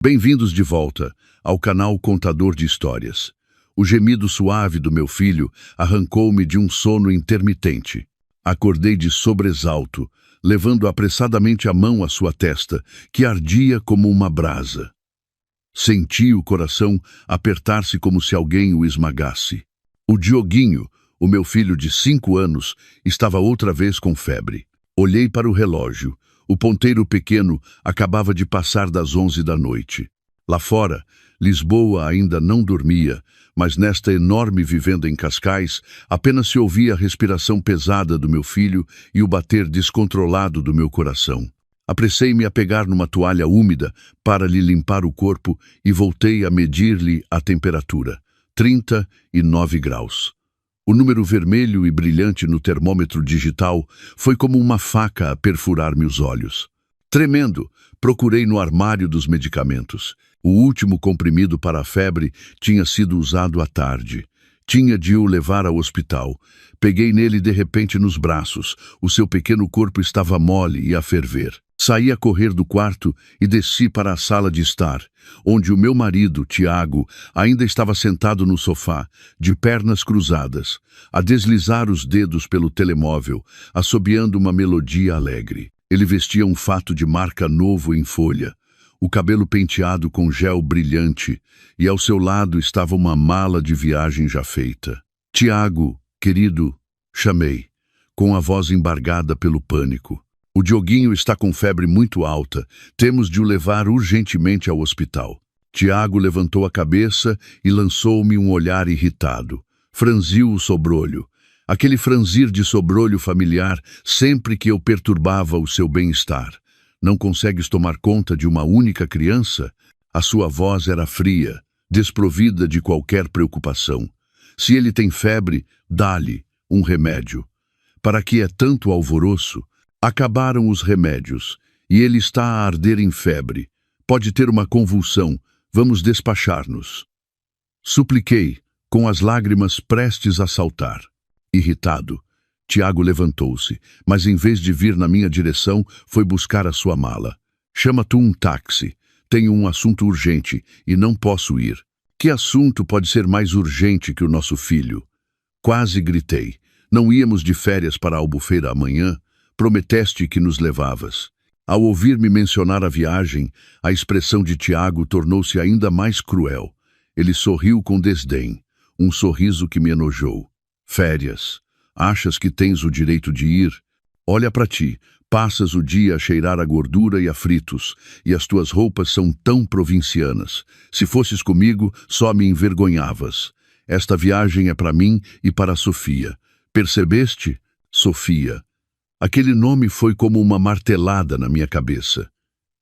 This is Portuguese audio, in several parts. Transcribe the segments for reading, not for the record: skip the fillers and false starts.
Bem-vindos de volta ao canal Contador de Histórias. O gemido suave do meu filho arrancou-me de um sono intermitente. Acordei de sobressalto, levando apressadamente a mão à sua testa, que ardia como uma brasa. Senti o coração apertar-se como se alguém o esmagasse. O Dioguinho, o meu filho de 5 anos, estava outra vez com febre. Olhei para o relógio. O ponteiro pequeno acabava de passar das 11 da noite. Lá fora, Lisboa ainda não dormia, mas nesta enorme vivenda em Cascais, apenas se ouvia a respiração pesada do meu filho e o bater descontrolado do meu coração. Apressei-me a pegar numa toalha úmida para lhe limpar o corpo e voltei a medir-lhe a temperatura. 39 graus. O número vermelho e brilhante no termômetro digital foi como uma faca a perfurar-me os olhos. Tremendo, procurei no armário dos medicamentos. O último comprimido para a febre tinha sido usado à tarde. Tinha de o levar ao hospital. Peguei nele de repente nos braços. O seu pequeno corpo estava mole e a ferver. Saí a correr do quarto e desci para a sala de estar, onde o meu marido, Tiago, ainda estava sentado no sofá, de pernas cruzadas, a deslizar os dedos pelo telemóvel, assobiando uma melodia alegre. Ele vestia um fato de marca novo em folha, o cabelo penteado com gel brilhante, e ao seu lado estava uma mala de viagem já feita. "Tiago, querido", chamei, com a voz embargada pelo pânico. "O Dioguinho está com febre muito alta. Temos de o levar urgentemente ao hospital." Tiago levantou a cabeça e lançou-me um olhar irritado. Franziu o sobrolho. Aquele franzir de sobrolho familiar sempre que eu perturbava o seu bem-estar. "Não consegues tomar conta de uma única criança?" A sua voz era fria, desprovida de qualquer preocupação. "Se ele tem febre, dá-lhe um remédio. Para que é tanto alvoroço? Acabaram os remédios, e ele está a arder em febre. Pode ter uma convulsão. Vamos despachar-nos." Supliquei, com as lágrimas prestes a saltar. Irritado, Tiago levantou-se, mas em vez de vir na minha direção, foi buscar a sua mala. "Chama tu um táxi. Tenho um assunto urgente e não posso ir." "Que assunto pode ser mais urgente que o nosso filho?" Quase gritei. "Não íamos de férias para a Albufeira amanhã? Prometeste que nos levavas." Ao ouvir-me mencionar a viagem, a expressão de Tiago tornou-se ainda mais cruel. Ele sorriu com desdém, um sorriso que me enojou. "Férias? Achas que tens o direito de ir? Olha para ti, passas o dia a cheirar a gordura e a fritos, e as tuas roupas são tão provincianas. Se fosses comigo, só me envergonhavas. Esta viagem é para mim e para a Sofia. Percebeste? Sofia." Aquele nome foi como uma martelada na minha cabeça.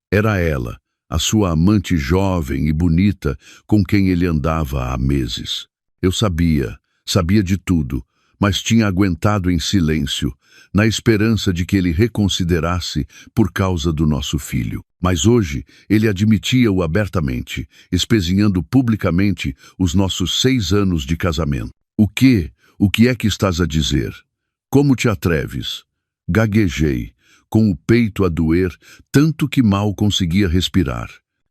Era ela, a sua amante jovem e bonita com quem ele andava há meses. Eu sabia de tudo, mas tinha aguentado em silêncio, na esperança de que ele reconsiderasse por causa do nosso filho. Mas hoje ele admitia-o abertamente, espezinhando publicamente os nossos 6 anos de casamento. O que é que estás a dizer? Como te atreves?" Gaguejei, com o peito a doer, tanto que mal conseguia respirar.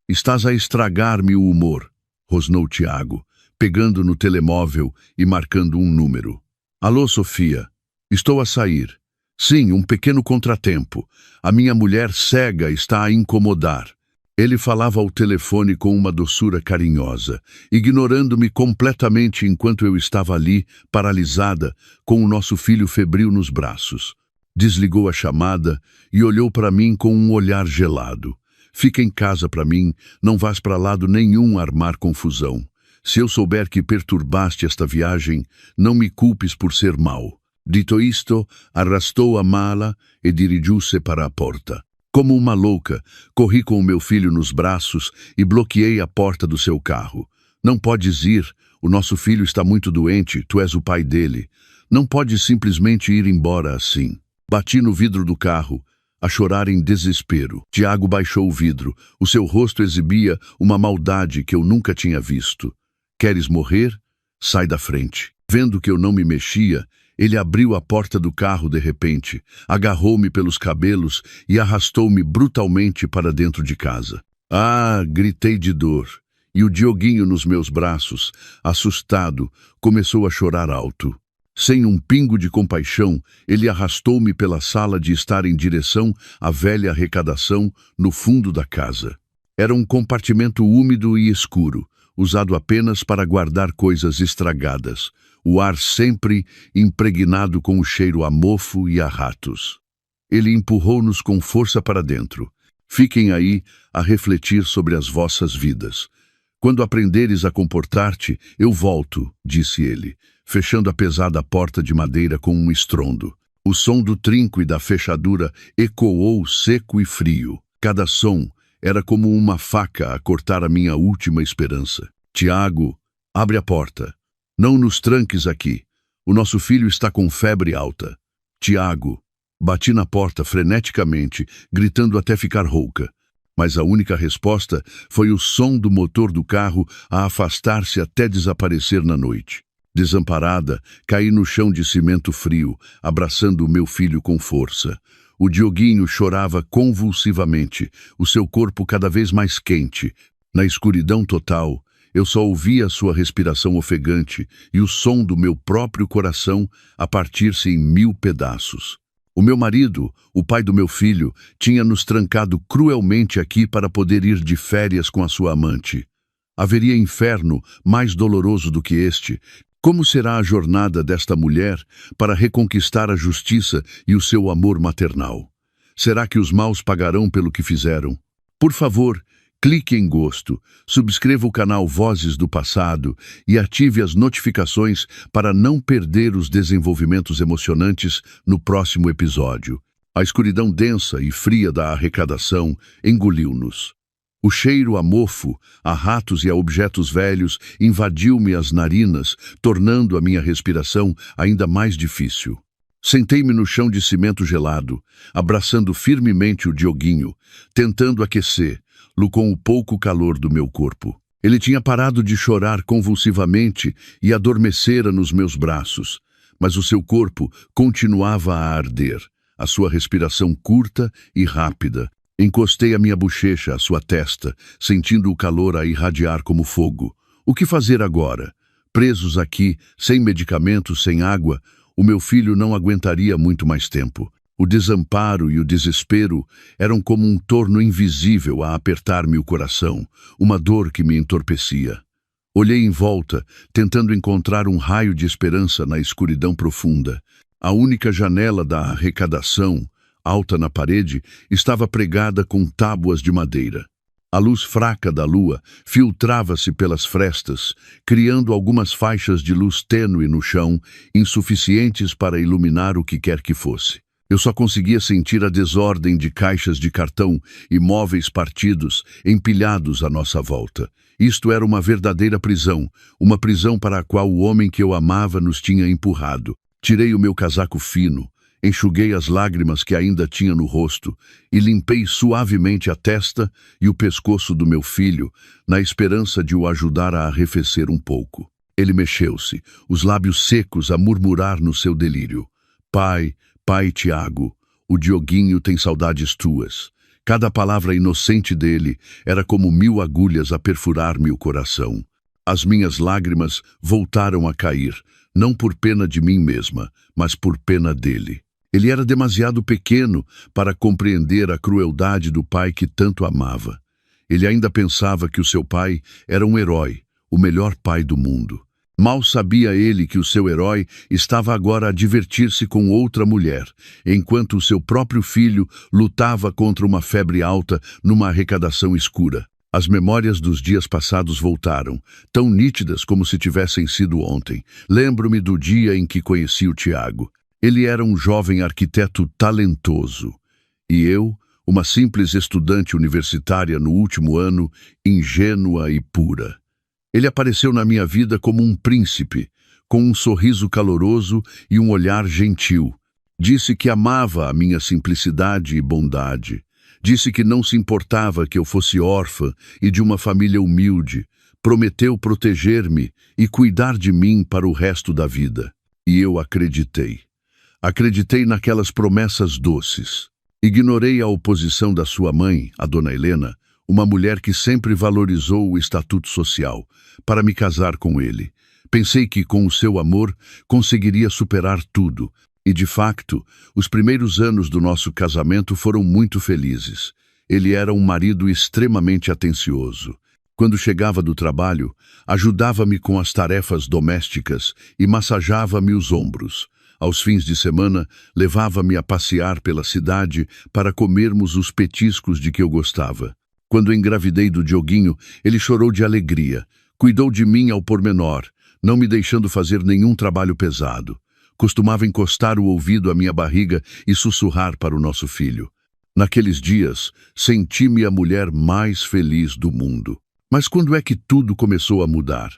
"Estás a estragar-me o humor", rosnou Tiago, pegando no telemóvel e marcando um número. "Alô, Sofia. Estou a sair. Sim, um pequeno contratempo. A minha mulher cega está a incomodar." Ele falava ao telefone com uma doçura carinhosa, ignorando-me completamente enquanto eu estava ali, paralisada, com o nosso filho febril nos braços. Desligou a chamada e olhou para mim com um olhar gelado. "Fica em casa para mim, não vás para lado nenhum armar confusão. Se eu souber que perturbaste esta viagem, não me culpes por ser mau." Dito isto, arrastou a mala e dirigiu-se para a porta. Como uma louca, corri com o meu filho nos braços e bloqueei a porta do seu carro. "Não podes ir, o nosso filho está muito doente, tu és o pai dele. Não podes simplesmente ir embora assim." Bati no vidro do carro, a chorar em desespero. Tiago baixou o vidro. O seu rosto exibia uma maldade que eu nunca tinha visto. "Queres morrer? Sai da frente." Vendo que eu não me mexia, ele abriu a porta do carro de repente, agarrou-me pelos cabelos e arrastou-me brutalmente para dentro de casa. Ah, gritei de dor. E o Dioguinho nos meus braços, assustado, começou a chorar alto. Sem um pingo de compaixão, ele arrastou-me pela sala de estar em direção à velha arrecadação no fundo da casa. Era um compartimento úmido e escuro, usado apenas para guardar coisas estragadas, o ar sempre impregnado com o cheiro a mofo e a ratos. Ele empurrou-nos com força para dentro. Fiquem aí a refletir sobre as vossas vidas. Quando aprenderes a comportar-te, eu volto, disse ele, fechando a pesada porta de madeira com um estrondo. O som do trinco e da fechadura ecoou seco e frio. Cada som era como uma faca a cortar a minha última esperança. Tiago, abre a porta. Não nos tranques aqui. O nosso filho está com febre alta. Tiago. Bati na porta freneticamente, gritando até ficar rouca. Mas a única resposta foi o som do motor do carro a afastar-se até desaparecer na noite. Desamparada, caí no chão de cimento frio, abraçando o meu filho com força. O Dioguinho chorava convulsivamente, o seu corpo cada vez mais quente. Na escuridão total, eu só ouvia sua respiração ofegante e o som do meu próprio coração a partir-se em 1000 pedaços. O meu marido, o pai do meu filho, tinha nos trancado cruelmente aqui para poder ir de férias com a sua amante. Haveria inferno mais doloroso do que este? Como será a jornada desta mulher para reconquistar a justiça e o seu amor maternal? Será que os maus pagarão pelo que fizeram? Por favor, clique em gosto, subscreva o canal Vozes do Passado e ative as notificações para não perder os desenvolvimentos emocionantes no próximo episódio. A escuridão densa e fria da arrecadação engoliu-nos. O cheiro a mofo, a ratos e a objetos velhos invadiu-me as narinas, tornando a minha respiração ainda mais difícil. Sentei-me no chão de cimento gelado, abraçando firmemente o Dioguinho, tentando aquecer, com o pouco calor do meu corpo. Ele tinha parado de chorar convulsivamente e adormecera nos meus braços, mas o seu corpo continuava a arder, a sua respiração curta e rápida. Encostei a minha bochecha à sua testa, sentindo o calor a irradiar como fogo. O que fazer agora? Presos aqui, sem medicamentos, sem água, o meu filho não aguentaria muito mais tempo. O desamparo e o desespero eram como um torno invisível a apertar-me o coração, uma dor que me entorpecia. Olhei em volta, tentando encontrar um raio de esperança na escuridão profunda. A única janela da arrecadação, alta na parede, estava pregada com tábuas de madeira. A luz fraca da lua filtrava-se pelas frestas, criando algumas faixas de luz tênue no chão, insuficientes para iluminar o que quer que fosse. Eu só conseguia sentir a desordem de caixas de cartão e móveis partidos empilhados à nossa volta. Isto era uma verdadeira prisão, uma prisão para a qual o homem que eu amava nos tinha empurrado. Tirei o meu casaco fino, enxuguei as lágrimas que ainda tinha no rosto e limpei suavemente a testa e o pescoço do meu filho, na esperança de o ajudar a arrefecer um pouco. Ele mexeu-se, os lábios secos a murmurar no seu delírio. Pai, Tiago, o Dioguinho tem saudades tuas. Cada palavra inocente dele era como 1000 agulhas a perfurar-me o coração. As minhas lágrimas voltaram a cair, não por pena de mim mesma, mas por pena dele. Ele era demasiado pequeno para compreender a crueldade do pai que tanto amava. Ele ainda pensava que o seu pai era um herói, o melhor pai do mundo. Mal sabia ele que o seu herói estava agora a divertir-se com outra mulher, enquanto o seu próprio filho lutava contra uma febre alta numa arrecadação escura. As memórias dos dias passados voltaram, tão nítidas como se tivessem sido ontem. Lembro-me do dia em que conheci o Tiago. Ele era um jovem arquiteto talentoso. E eu, uma simples estudante universitária no último ano, ingênua e pura. Ele apareceu na minha vida como um príncipe, com um sorriso caloroso e um olhar gentil. Disse que amava a minha simplicidade e bondade. Disse que não se importava que eu fosse órfã e de uma família humilde. Prometeu proteger-me e cuidar de mim para o resto da vida. E eu acreditei. Acreditei naquelas promessas doces. Ignorei a oposição da sua mãe, a dona Helena, uma mulher que sempre valorizou o estatuto social, para me casar com ele. Pensei que, com o seu amor, conseguiria superar tudo. E, de facto, os primeiros anos do nosso casamento foram muito felizes. Ele era um marido extremamente atencioso. Quando chegava do trabalho, ajudava-me com as tarefas domésticas e massageava-me os ombros. Aos fins de semana, levava-me a passear pela cidade para comermos os petiscos de que eu gostava. Quando engravidei do Dioguinho, ele chorou de alegria. Cuidou de mim ao pormenor, não me deixando fazer nenhum trabalho pesado. Costumava encostar o ouvido à minha barriga e sussurrar para o nosso filho. Naqueles dias, senti-me a mulher mais feliz do mundo. Mas quando é que tudo começou a mudar?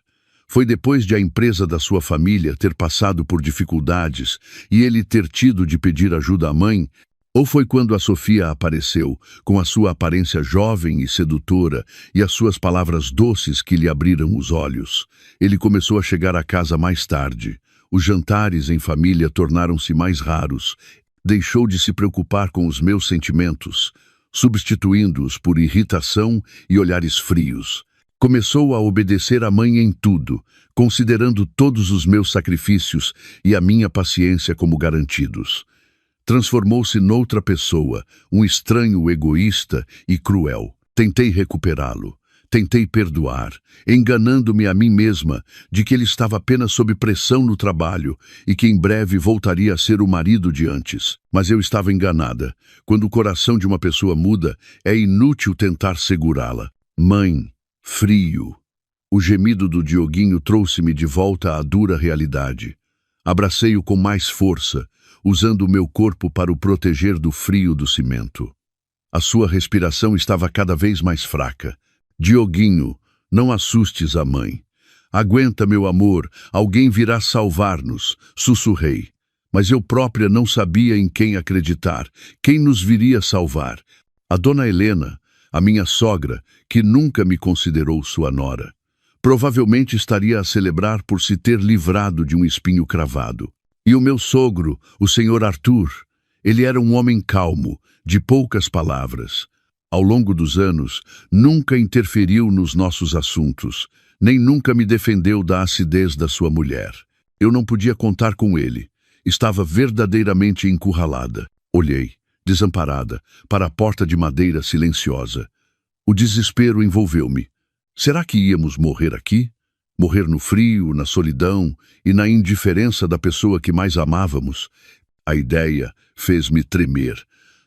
Foi depois de a empresa da sua família ter passado por dificuldades e ele ter tido de pedir ajuda à mãe? Ou foi quando a Sofia apareceu, com a sua aparência jovem e sedutora e as suas palavras doces que lhe abriram os olhos? Ele começou a chegar à casa mais tarde. Os jantares em família tornaram-se mais raros. Deixou de se preocupar com os meus sentimentos, substituindo-os por irritação e olhares frios. Começou a obedecer à mãe em tudo, considerando todos os meus sacrifícios e a minha paciência como garantidos. Transformou-se noutra pessoa, um estranho egoísta e cruel. Tentei recuperá-lo. Tentei perdoar, enganando-me a mim mesma de que ele estava apenas sob pressão no trabalho e que em breve voltaria a ser o marido de antes. Mas eu estava enganada. Quando o coração de uma pessoa muda, é inútil tentar segurá-la. Mãe, frio. O gemido do Dioguinho trouxe-me de volta à dura realidade. Abracei-o com mais força, usando o meu corpo para o proteger do frio do cimento. A sua respiração estava cada vez mais fraca. Dioguinho, não assustes a mãe. Aguenta, meu amor, alguém virá salvar-nos, sussurrei. Mas eu própria não sabia em quem acreditar, quem nos viria salvar. A dona Helena, a minha sogra, que nunca me considerou sua nora. Provavelmente estaria a celebrar por se ter livrado de um espinho cravado. E o meu sogro, o senhor Arthur, ele era um homem calmo, de poucas palavras. Ao longo dos anos, nunca interferiu nos nossos assuntos, nem nunca me defendeu da acidez da sua mulher. Eu não podia contar com ele. Estava verdadeiramente encurralada. Olhei, desamparada, para a porta de madeira silenciosa. O desespero envolveu-me. Será que íamos morrer aqui? Morrer no frio, na solidão e na indiferença da pessoa que mais amávamos? A ideia fez-me tremer.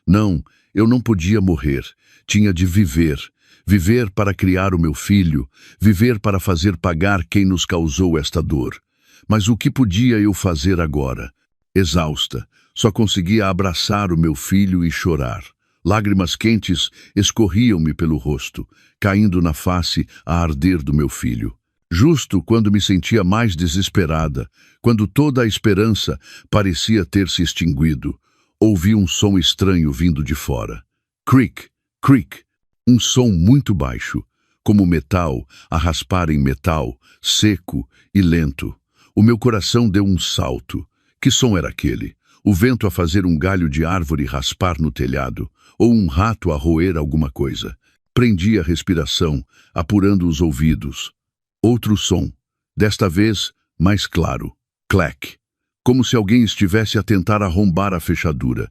Não, eu não podia morrer. Tinha de viver. Viver para criar o meu filho. Viver para fazer pagar quem nos causou esta dor. Mas o que podia eu fazer agora? Exausta, só conseguia abraçar o meu filho e chorar. Lágrimas quentes escorriam-me pelo rosto, caindo na face a arder do meu filho. Justo quando me sentia mais desesperada, quando toda a esperança parecia ter se extinguido, ouvi um som estranho vindo de fora. Crick, crick, um som muito baixo, como metal a raspar em metal, seco e lento. O meu coração deu um salto. Que som era aquele? O vento a fazer um galho de árvore raspar no telhado, ou um rato a roer alguma coisa. Prendi a respiração, apurando os ouvidos. Outro som, desta vez mais claro. Clack. Como se alguém estivesse a tentar arrombar a fechadura.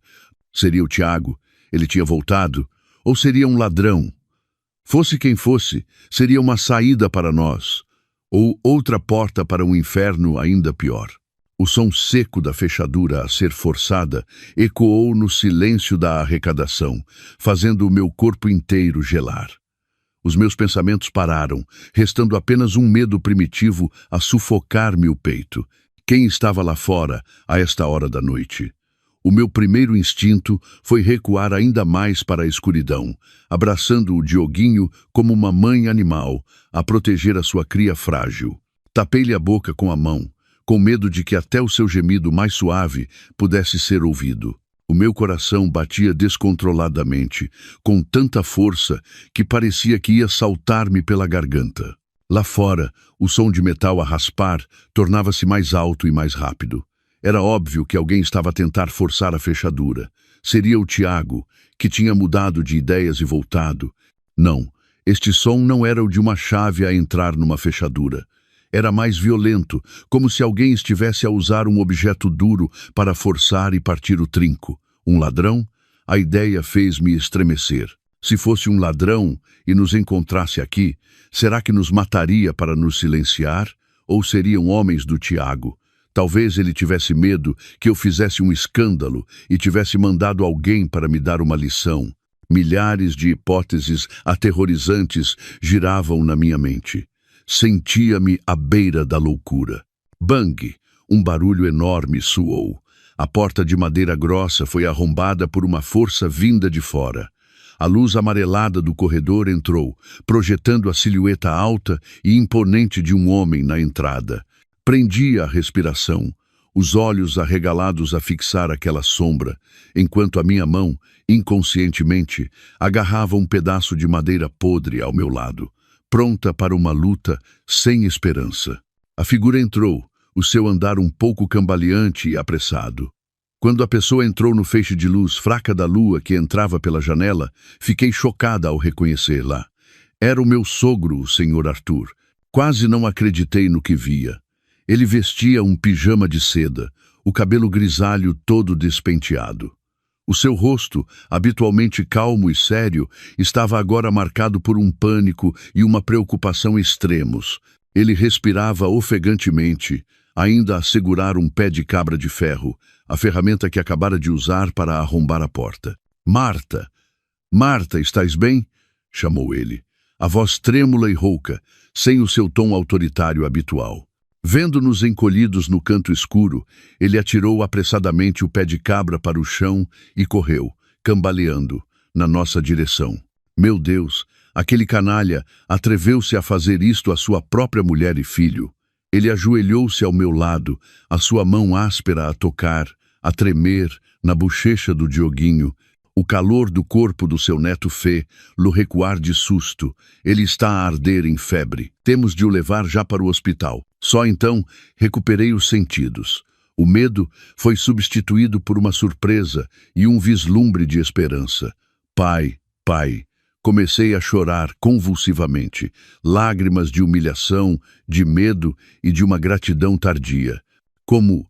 Seria o Tiago? Ele tinha voltado? Ou seria um ladrão? Fosse quem fosse, seria uma saída para nós. Ou outra porta para um inferno ainda pior. O som seco da fechadura a ser forçada ecoou no silêncio da arrecadação, fazendo o meu corpo inteiro gelar. Os meus pensamentos pararam, restando apenas um medo primitivo a sufocar-me o peito. Quem estava lá fora, a esta hora da noite? O meu primeiro instinto foi recuar ainda mais para a escuridão, abraçando o Dioguinho como uma mãe animal, a proteger a sua cria frágil. Tapei-lhe a boca com a mão, com medo de que até o seu gemido mais suave pudesse ser ouvido. O meu coração batia descontroladamente, com tanta força que parecia que ia saltar-me pela garganta. Lá fora, o som de metal a raspar tornava-se mais alto e mais rápido. Era óbvio que alguém estava a tentar forçar a fechadura. Seria o Tiago, que tinha mudado de ideias e voltado. Não, Este som não era o de uma chave a entrar numa fechadura. Era mais violento, como se alguém estivesse a usar um objeto duro para forçar e partir o trinco. Um ladrão? A ideia fez-me estremecer. Se fosse um ladrão e nos encontrasse aqui, será que nos mataria para nos silenciar? Ou seriam homens do Tiago? Talvez ele tivesse medo que eu fizesse um escândalo e tivesse mandado alguém para me dar uma lição. Milhares de hipóteses aterrorizantes giravam na minha mente. Sentia-me à beira da loucura. Bang! Um barulho enorme soou. A porta de madeira grossa foi arrombada por uma força vinda de fora. A luz amarelada do corredor entrou, projetando a silhueta alta e imponente de um homem na entrada. Prendia a respiração, os olhos arregalados a fixar aquela sombra, enquanto a minha mão, inconscientemente, agarrava um pedaço de madeira podre ao meu lado, pronta para uma luta sem esperança. A figura entrou, o seu andar um pouco cambaleante e apressado. Quando a pessoa entrou no feixe de luz fraca da lua que entrava pela janela, fiquei chocada ao reconhecê-la. Era o meu sogro, o Sr. Arthur. Quase não acreditei no que via. Ele vestia um pijama de seda, o cabelo grisalho todo despenteado. O seu rosto, habitualmente calmo e sério, estava agora marcado por um pânico e uma preocupação extremos. Ele respirava ofegantemente, ainda a segurar um pé de cabra de ferro, a ferramenta que acabara de usar para arrombar a porta. "Marta! Marta, estás bem?" chamou ele, a voz trêmula e rouca, sem o seu tom autoritário habitual. Vendo-nos encolhidos no canto escuro, ele atirou apressadamente o pé de cabra para o chão e correu, cambaleando, na nossa direção. Meu Deus, aquele canalha atreveu-se a fazer isto à sua própria mulher e filho. Ele ajoelhou-se ao meu lado, a sua mão áspera a tocar, a tremer, na bochecha do Dioguinho. O calor do corpo do seu neto fê-lo recuar de susto. Ele está a arder em febre. Temos de o levar já para o hospital. Só então recuperei os sentidos. O medo foi substituído por uma surpresa e um vislumbre de esperança. Pai, pai. Comecei a chorar convulsivamente, lágrimas de humilhação, de medo e de uma gratidão tardia. Como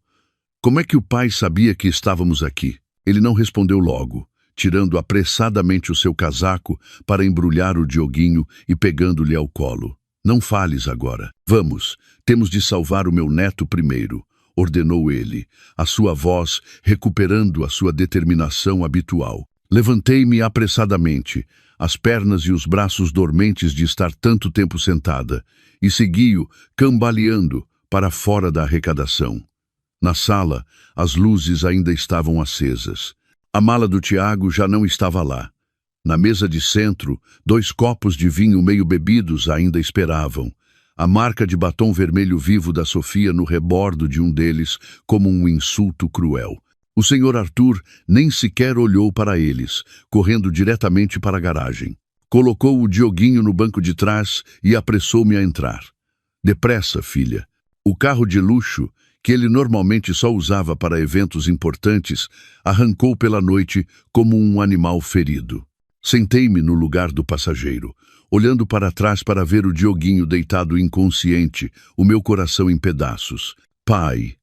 é que o pai sabia que estávamos aqui? Ele não respondeu logo, tirando apressadamente o seu casaco para embrulhar o Dioguinho e pegando-lhe ao colo. "Não fales agora. Vamos, temos de salvar o meu neto primeiro", ordenou ele, a sua voz recuperando a sua determinação habitual. Levantei-me apressadamente, as pernas e os braços dormentes de estar tanto tempo sentada, e segui-o, cambaleando, para fora da arrecadação. Na sala, as luzes ainda estavam acesas. A mala do Tiago já não estava lá. Na mesa de centro, 2 copos de vinho meio bebidos ainda esperavam. A marca de batom vermelho vivo da Sofia no rebordo de um deles, como um insulto cruel. O Sr. Arthur nem sequer olhou para eles, correndo diretamente para a garagem. Colocou o Dioguinho no banco de trás e apressou-me a entrar. "Depressa, filha." O carro de luxo, que ele normalmente só usava para eventos importantes, arrancou pela noite como um animal ferido. Sentei-me no lugar do passageiro, olhando para trás para ver o Dioguinho deitado inconsciente, o meu coração em pedaços. "Pai,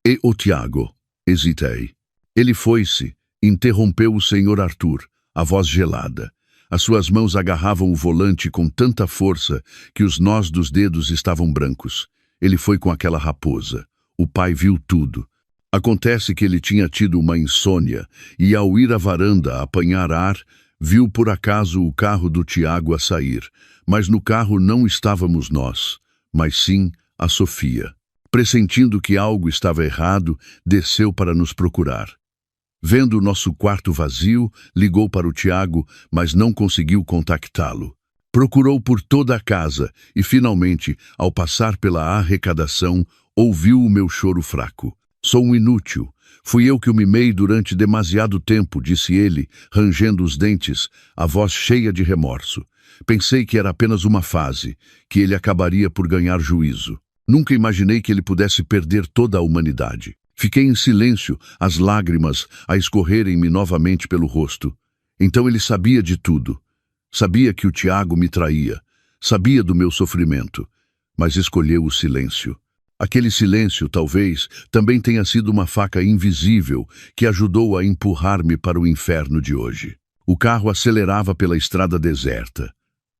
e o Tiago?" Hesitei. Ele foi-se, interrompeu o Sr. Arthur, a voz gelada. As suas mãos agarravam o volante com tanta força que os nós dos dedos estavam brancos. Ele foi com aquela raposa. O pai viu tudo. Acontece que ele tinha tido uma insônia e, ao ir à varanda apanhar ar, viu por acaso o carro do Tiago a sair. Mas no carro não estávamos nós, mas sim a Sofia. Pressentindo que algo estava errado, desceu para nos procurar. Vendo o nosso quarto vazio, ligou para o Tiago, mas não conseguiu contactá-lo. Procurou por toda a casa e, finalmente, ao passar pela arrecadação, ouviu o meu choro fraco. "Sou um inútil. Fui eu que o mimei durante demasiado tempo", disse ele, rangendo os dentes, a voz cheia de remorso. Pensei que era apenas uma fase, que ele acabaria por ganhar juízo. Nunca imaginei que ele pudesse perder toda a humanidade. Fiquei em silêncio, as lágrimas a escorrerem-me novamente pelo rosto. Então ele sabia de tudo. Sabia que o Tiago me traía, sabia do meu sofrimento, mas escolheu o silêncio. Aquele silêncio, talvez, também tenha sido uma faca invisível que ajudou a empurrar-me para o inferno de hoje. O carro acelerava pela estrada deserta.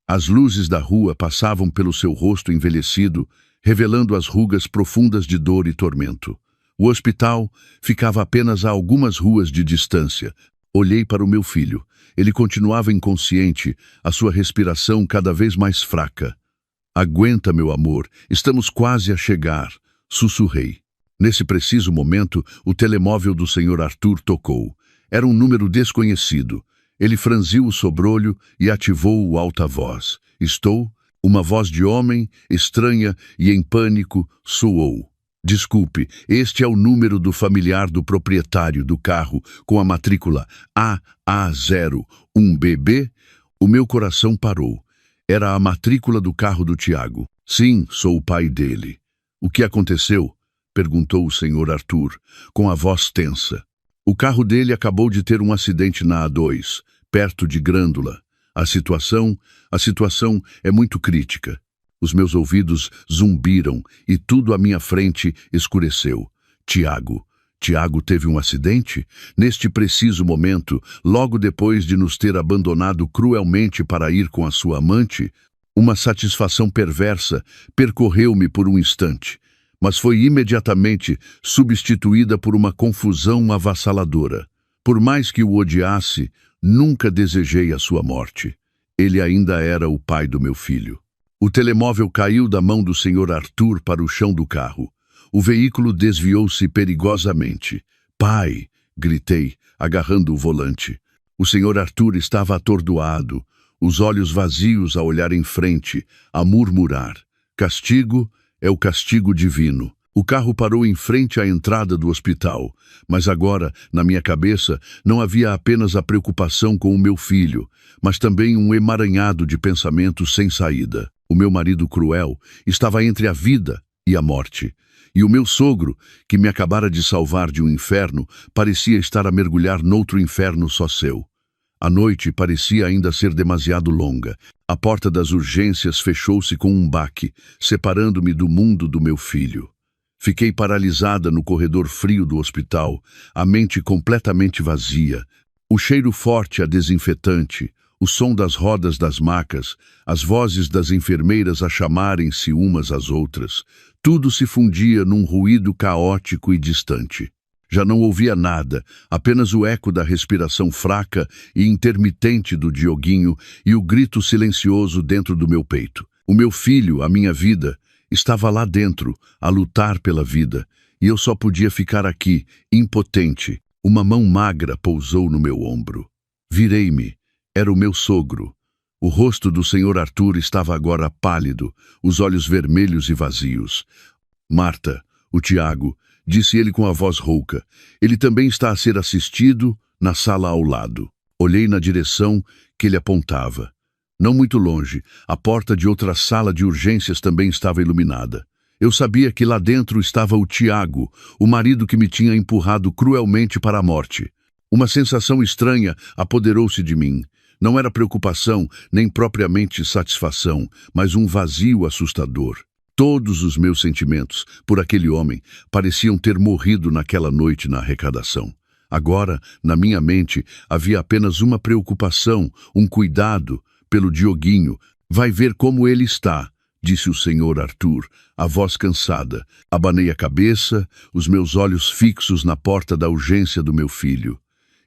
As luzes da rua passavam pelo seu rosto envelhecido, revelando as rugas profundas de dor e tormento. O hospital ficava apenas a algumas ruas de distância. Olhei para o meu filho. Ele continuava inconsciente, a sua respiração cada vez mais fraca. "Aguenta, meu amor, estamos quase a chegar", sussurrei. Nesse preciso momento, o telemóvel do Sr. Arthur tocou. Era um número desconhecido. Ele franziu o sobrolho e ativou o alta-voz. "Estou?" Uma voz de homem, estranha e em pânico, soou. "Desculpe, este é o número do familiar do proprietário do carro com a matrícula AA01BB. O meu coração parou. Era a matrícula do carro do Tiago. "Sim, sou o pai dele." "O que aconteceu?" perguntou o Sr. Arthur, com a voz tensa. "O carro dele acabou de ter um acidente na A2, perto de Grândola. A situação é muito crítica." Os meus ouvidos zumbiram e tudo à minha frente escureceu. Tiago teve um acidente? Neste preciso momento, logo depois de nos ter abandonado cruelmente para ir com a sua amante? Uma satisfação perversa percorreu-me por um instante, mas foi imediatamente substituída por uma confusão avassaladora. Por mais que o odiasse, nunca desejei a sua morte. Ele ainda era o pai do meu filho. O telemóvel caiu da mão do Sr. Arthur para o chão do carro. O veículo desviou-se perigosamente. "Pai!" gritei, agarrando o volante. O Sr. Arthur estava atordoado, os olhos vazios a olhar em frente, a murmurar. "Castigo é o castigo divino." O carro parou em frente à entrada do hospital, mas agora, na minha cabeça, não havia apenas a preocupação com o meu filho, mas também um emaranhado de pensamentos sem saída. O meu marido cruel estava entre a vida e a morte, e o meu sogro, que me acabara de salvar de um inferno, parecia estar a mergulhar noutro inferno só seu. A noite parecia ainda ser demasiado longa. A porta das urgências fechou-se com um baque, separando-me do mundo do meu filho. Fiquei paralisada no corredor frio do hospital, a mente completamente vazia. O cheiro forte a desinfetante, o som das rodas das macas, as vozes das enfermeiras a chamarem-se umas às outras, tudo se fundia num ruído caótico e distante. Já não ouvia nada, apenas o eco da respiração fraca e intermitente do Dioguinho e o grito silencioso dentro do meu peito. O meu filho, a minha vida, estava lá dentro, a lutar pela vida, e eu só podia ficar aqui, impotente. Uma mão magra pousou no meu ombro. Virei-me. Era o meu sogro. O rosto do Sr. Arthur estava agora pálido, os olhos vermelhos e vazios. "Marta, o Tiago", disse ele com a voz rouca. "Ele também está a ser assistido na sala ao lado." Olhei na direção que ele apontava. Não muito longe, a porta de outra sala de urgências também estava iluminada. Eu sabia que lá dentro estava o Tiago, o marido que me tinha empurrado cruelmente para a morte. Uma sensação estranha apoderou-se de mim. Não era preocupação, nem propriamente satisfação, mas um vazio assustador. Todos os meus sentimentos por aquele homem pareciam ter morrido naquela noite na arrecadação. Agora, na minha mente, havia apenas uma preocupação, um cuidado pelo Dioguinho. "Vai ver como ele está", disse o Sr. Arthur, a voz cansada. Abanei a cabeça, os meus olhos fixos na porta da urgência do meu filho.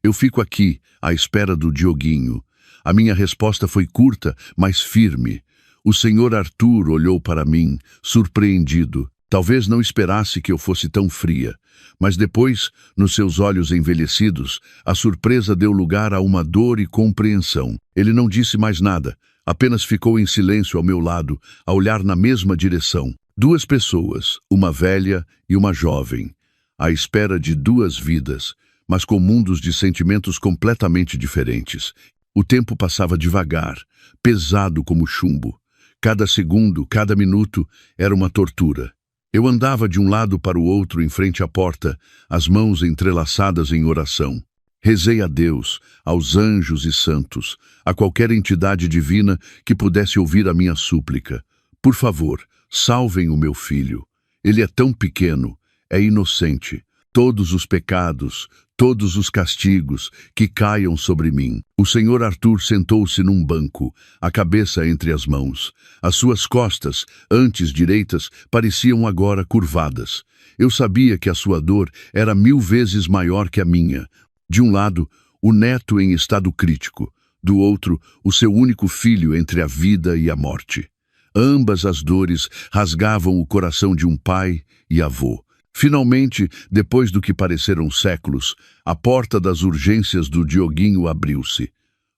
"Eu fico aqui, à espera do Dioguinho." A minha resposta foi curta, mas firme. O Sr. Arthur olhou para mim, surpreendido. Talvez não esperasse que eu fosse tão fria, mas depois, nos seus olhos envelhecidos, a surpresa deu lugar a uma dor e compreensão. Ele não disse mais nada, apenas ficou em silêncio ao meu lado, a olhar na mesma direção. Duas pessoas, uma velha e uma jovem, à espera de duas vidas, mas com mundos de sentimentos completamente diferentes. O tempo passava devagar, pesado como chumbo. Cada segundo, cada minuto, era uma tortura. Eu andava de um lado para o outro em frente à porta, as mãos entrelaçadas em oração. Rezei a Deus, aos anjos e santos, a qualquer entidade divina que pudesse ouvir a minha súplica. Por favor, salvem o meu filho. Ele é tão pequeno, é inocente. Todos os pecados, todos os castigos que caiam sobre mim. O senhor Arthur sentou-se num banco, a cabeça entre as mãos. As suas costas, antes direitas, pareciam agora curvadas. Eu sabia que a sua dor era 1000 vezes maior que a minha. De um lado, o neto em estado crítico. Do outro, o seu único filho entre a vida e a morte. Ambas as dores rasgavam o coração de um pai e avô. Finalmente, depois do que pareceram séculos, a porta das urgências do Dioguinho abriu-se.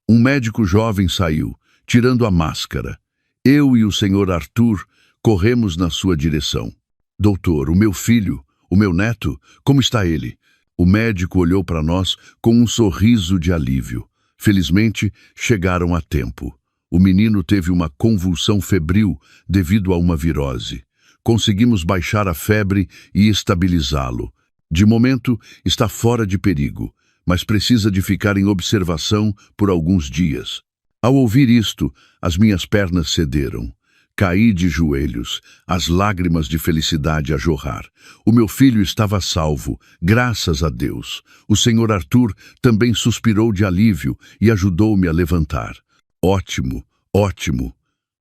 Um médico jovem saiu, tirando a máscara. Eu e o senhor Arthur corremos na sua direção. Doutor, o meu filho, o meu neto, como está ele? O médico olhou para nós com um sorriso de alívio. Felizmente, chegaram a tempo. O menino teve uma convulsão febril devido a uma virose. Conseguimos baixar a febre e estabilizá-lo. De momento, está fora de perigo, mas precisa de ficar em observação por alguns dias. Ao ouvir isto, as minhas pernas cederam. Caí de joelhos, as lágrimas de felicidade a jorrar. O meu filho estava salvo, graças a Deus. O senhor Arthur também suspirou de alívio e ajudou-me a levantar. Ótimo, ótimo.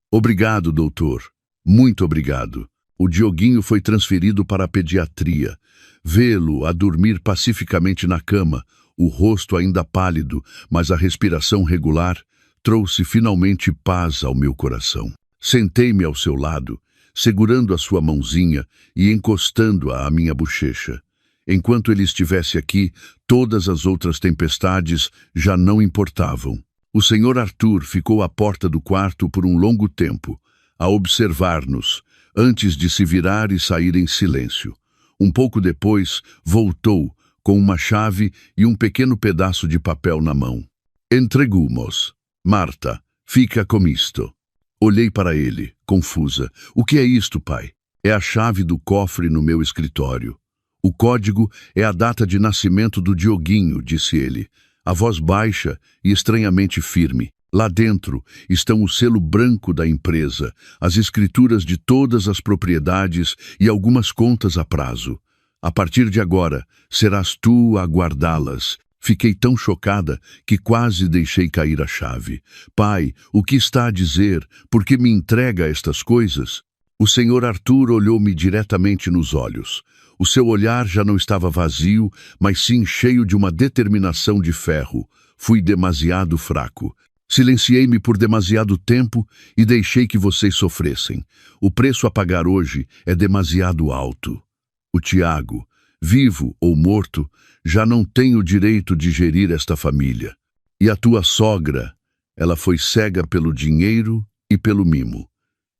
Obrigado, doutor. Muito obrigado. O Dioguinho foi transferido para a pediatria. Vê-lo a dormir pacificamente na cama, o rosto ainda pálido, mas a respiração regular, trouxe finalmente paz ao meu coração. Sentei-me ao seu lado, segurando a sua mãozinha e encostando-a à minha bochecha. Enquanto ele estivesse aqui, todas as outras tempestades já não importavam. O senhor Arthur ficou à porta do quarto por um longo tempo, a observar-nos, antes de se virar e sair em silêncio. Um pouco depois, voltou, com uma chave e um pequeno pedaço de papel na mão. Entregamos. Marta, fica com isto. Olhei para ele, confusa. O que é isto, pai? É a chave do cofre no meu escritório. O código é a data de nascimento do Dioguinho, disse ele, a voz baixa e estranhamente firme. Lá dentro estão o selo branco da empresa, as escrituras de todas as propriedades e algumas contas a prazo. A partir de agora, serás tu a guardá-las. Fiquei tão chocada que quase deixei cair a chave. Pai, o que está a dizer? Por que me entrega estas coisas? O senhor Arthur olhou-me diretamente nos olhos. O seu olhar já não estava vazio, mas sim cheio de uma determinação de ferro. Fui demasiado fraco. Silenciei-me por demasiado tempo e deixei que vocês sofressem. O preço a pagar hoje é demasiado alto. O Tiago, vivo ou morto, já não tem o direito de gerir esta família. E a tua sogra, ela foi cega pelo dinheiro e pelo mimo.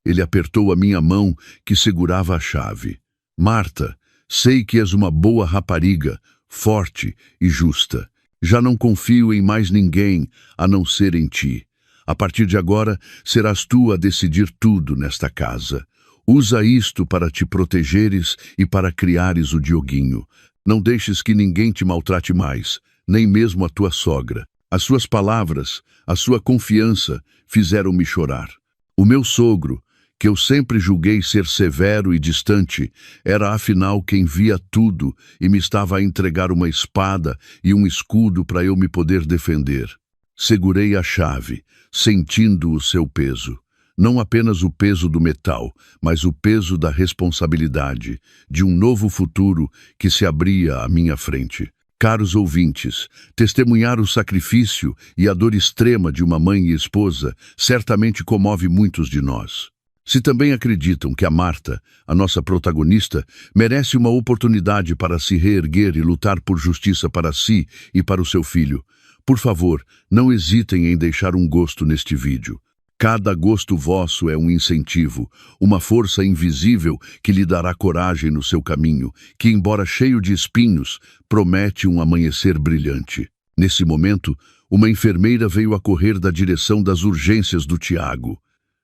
Ele apertou a minha mão que segurava a chave. Marta, sei que és uma boa rapariga, forte e justa. Já não confio em mais ninguém a não ser em ti. A partir de agora, serás tu a decidir tudo nesta casa. Usa isto para te protegeres e para criares o Dioguinho. Não deixes que ninguém te maltrate mais, nem mesmo a tua sogra. As suas palavras, a sua confiança fizeram-me chorar. O meu sogro, que eu sempre julguei ser severo e distante, era afinal quem via tudo e me estava a entregar uma espada e um escudo para eu me poder defender. Segurei a chave, sentindo o seu peso. Não apenas o peso do metal, mas o peso da responsabilidade, de um novo futuro que se abria à minha frente. Caros ouvintes, testemunhar o sacrifício e a dor extrema de uma mãe e esposa certamente comove muitos de nós. Se também acreditam que a Marta, a nossa protagonista, merece uma oportunidade para se reerguer e lutar por justiça para si e para o seu filho, por favor, não hesitem em deixar um gosto neste vídeo. Cada gosto vosso é um incentivo, uma força invisível que lhe dará coragem no seu caminho, que, embora cheio de espinhos, promete um amanhecer brilhante. Nesse momento, uma enfermeira veio a correr da direção das urgências do Tiago.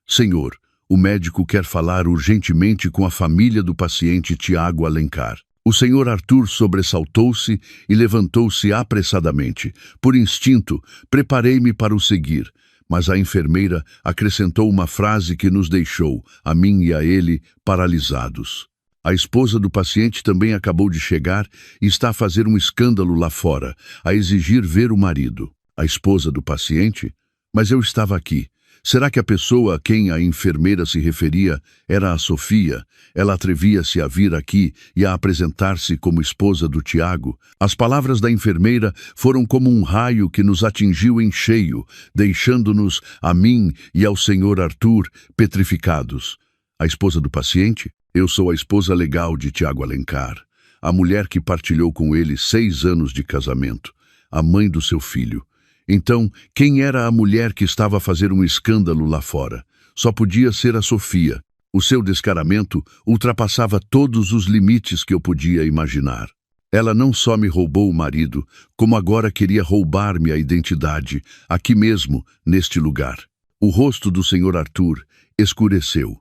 Senhor, o médico quer falar urgentemente com a família do paciente Tiago Alencar. O senhor Arthur sobressaltou-se e levantou-se apressadamente. Por instinto, preparei-me para o seguir, mas a enfermeira acrescentou uma frase que nos deixou, a mim e a ele, paralisados. A esposa do paciente também acabou de chegar e está a fazer um escândalo lá fora, a exigir ver o marido. A esposa do paciente? Mas eu estava aqui. Será que a pessoa a quem a enfermeira se referia era a Sofia? Ela atrevia-se a vir aqui e a apresentar-se como esposa do Tiago? As palavras da enfermeira foram como um raio que nos atingiu em cheio, deixando-nos, a mim e ao senhor Arthur, petrificados. A esposa do paciente? Eu sou a esposa legal de Tiago Alencar, a mulher que partilhou com ele 6 anos de casamento, a mãe do seu filho. Então, quem era a mulher que estava a fazer um escândalo lá fora? Só podia ser a Sofia. O seu descaramento ultrapassava todos os limites que eu podia imaginar. Ela não só me roubou o marido, como agora queria roubar-me a identidade, aqui mesmo, neste lugar. O rosto do senhor Arthur escureceu.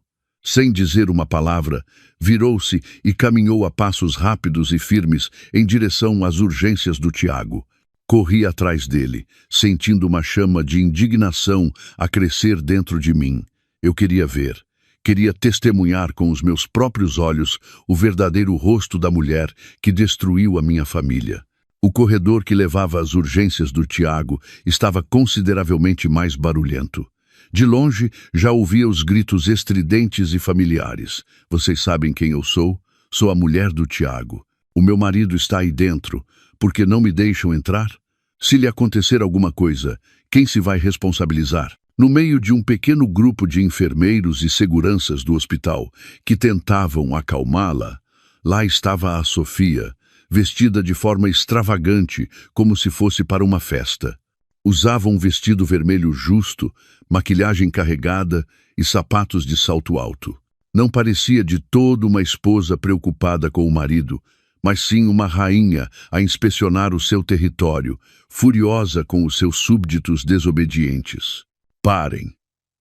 Sem dizer uma palavra, virou-se e caminhou a passos rápidos e firmes em direção às urgências do Tiago. Corri atrás dele, sentindo uma chama de indignação a crescer dentro de mim. Eu queria ver, queria testemunhar com os meus próprios olhos o verdadeiro rosto da mulher que destruiu a minha família. O corredor que levava às urgências do Tiago estava consideravelmente mais barulhento. De longe, já ouvia os gritos estridentes e familiares. Vocês sabem quem eu sou? Sou a mulher do Tiago. O meu marido está aí dentro. Por que não me deixam entrar? Se lhe acontecer alguma coisa, quem se vai responsabilizar? No meio de um pequeno grupo de enfermeiros e seguranças do hospital que tentavam acalmá-la, lá estava a Sofia, vestida de forma extravagante, como se fosse para uma festa. Usava um vestido vermelho justo, maquilhagem carregada e sapatos de salto alto. Não parecia de todo uma esposa preocupada com o marido, mas sim uma rainha a inspecionar o seu território, furiosa com os seus súbditos desobedientes. Parem!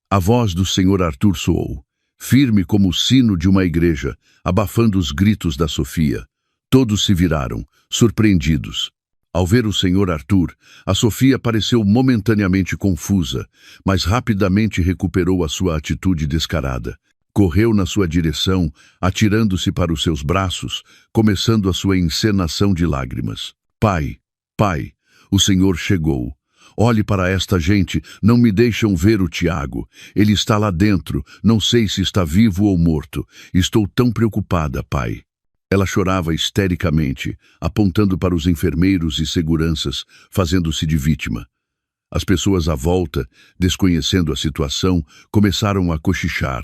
A voz do senhor Arthur soou, firme como o sino de uma igreja, abafando os gritos da Sofia. Todos se viraram, surpreendidos. Ao ver o senhor Arthur, a Sofia pareceu momentaneamente confusa, mas rapidamente recuperou a sua atitude descarada. Correu na sua direção, atirando-se para os seus braços, começando a sua encenação de lágrimas. Pai, pai, o Senhor chegou. Olhe para esta gente, não me deixam ver o Tiago. Ele está lá dentro, não sei se está vivo ou morto. Estou tão preocupada, pai. Ela chorava histericamente, apontando para os enfermeiros e seguranças, fazendo-se de vítima. As pessoas à volta, desconhecendo a situação, começaram a cochichar,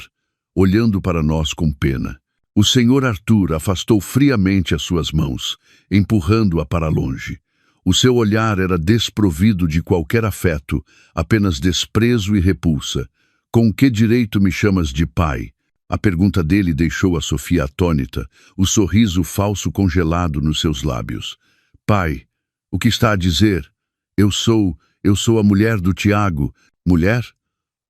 olhando para nós com pena. O senhor Arthur afastou friamente as suas mãos, empurrando-a para longe. O seu olhar era desprovido de qualquer afeto, apenas desprezo e repulsa. Com que direito me chamas de pai? A pergunta dele deixou a Sofia atônita, o sorriso falso congelado nos seus lábios. Pai, o que está a dizer? Eu sou a mulher do Tiago. Mulher?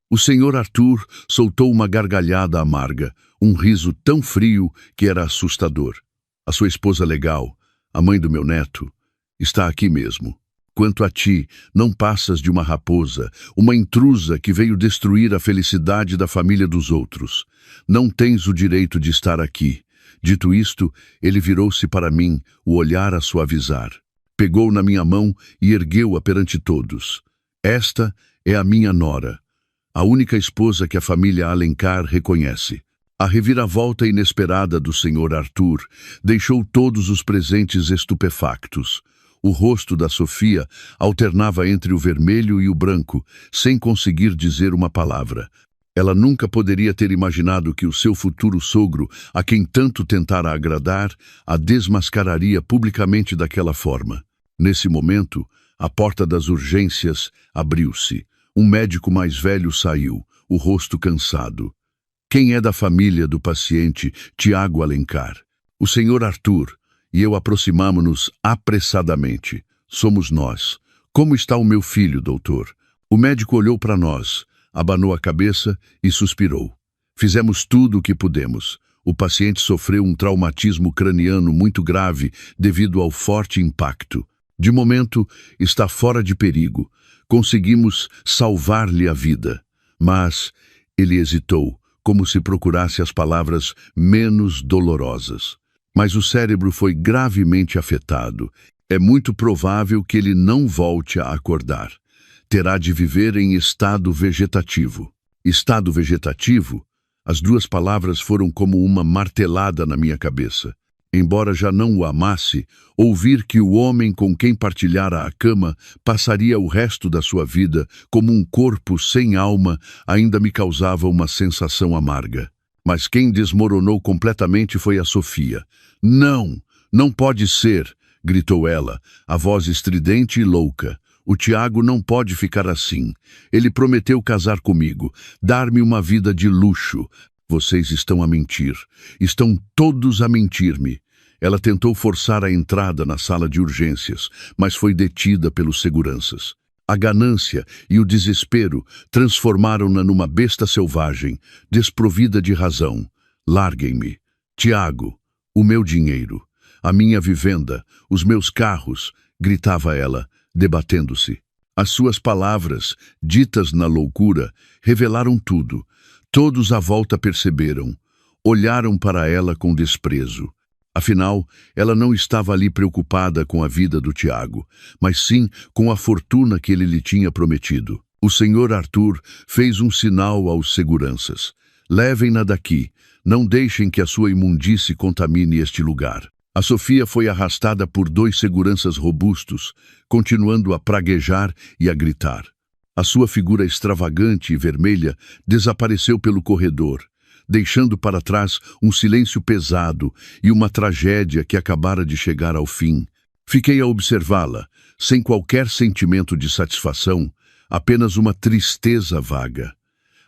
O senhor Arthur soltou uma gargalhada amarga, um riso tão frio que era assustador. A sua esposa legal, a mãe do meu neto, está aqui mesmo. Quanto a ti, não passas de uma raposa, uma intrusa que veio destruir a felicidade da família dos outros. Não tens o direito de estar aqui. Dito isto, ele virou-se para mim, o olhar a suavizar. Pegou na minha mão e ergueu-a perante todos. Esta é a minha nora, a única esposa que a família Alencar reconhece. A reviravolta inesperada do senhor Arthur deixou todos os presentes estupefactos. O rosto da Sofia alternava entre o vermelho e o branco, sem conseguir dizer uma palavra. Ela nunca poderia ter imaginado que o seu futuro sogro, a quem tanto tentara agradar, a desmascararia publicamente daquela forma. Nesse momento, a porta das urgências abriu-se. Um médico mais velho saiu, o rosto cansado. Quem é da família do paciente Tiago Alencar? O senhor Arthur e eu aproximamo-nos apressadamente. Somos nós. Como está o meu filho, doutor? O médico olhou para nós, abanou a cabeça e suspirou. Fizemos tudo o que pudemos. O paciente sofreu um traumatismo craniano muito grave devido ao forte impacto. De momento, está fora de perigo. Conseguimos salvar-lhe a vida. Mas ele hesitou, como se procurasse as palavras menos dolorosas. Mas o cérebro foi gravemente afetado. É muito provável que ele não volte a acordar. Terá de viver em estado vegetativo. Estado vegetativo? As duas palavras foram como uma martelada na minha cabeça. Embora já não o amasse, ouvir que o homem com quem partilhara a cama passaria o resto da sua vida como um corpo sem alma ainda me causava uma sensação amarga. Mas quem desmoronou completamente foi a Sofia. Não, não pode ser, gritou ela, a voz estridente e louca. O Tiago não pode ficar assim. Ele prometeu casar comigo, dar-me uma vida de luxo. Vocês estão a mentir. Estão todos a mentir-me. Ela tentou forçar a entrada na sala de urgências, mas foi detida pelos seguranças. A ganância e o desespero transformaram-na numa besta selvagem, desprovida de razão. Larguem-me. Tiago, o meu dinheiro, a minha vivenda, os meus carros, gritava ela, debatendo-se. As suas palavras, ditas na loucura, revelaram tudo. Todos à volta perceberam. Olharam para ela com desprezo. Afinal, ela não estava ali preocupada com a vida do Tiago, mas sim com a fortuna que ele lhe tinha prometido. O senhor Arthur fez um sinal aos seguranças. Levem-na daqui. Não deixem que a sua imundície contamine este lugar. A Sofia foi arrastada por 2 seguranças robustos, continuando a praguejar e a gritar. A sua figura extravagante e vermelha desapareceu pelo corredor, deixando para trás um silêncio pesado e uma tragédia que acabara de chegar ao fim. Fiquei a observá-la, sem qualquer sentimento de satisfação, apenas uma tristeza vaga.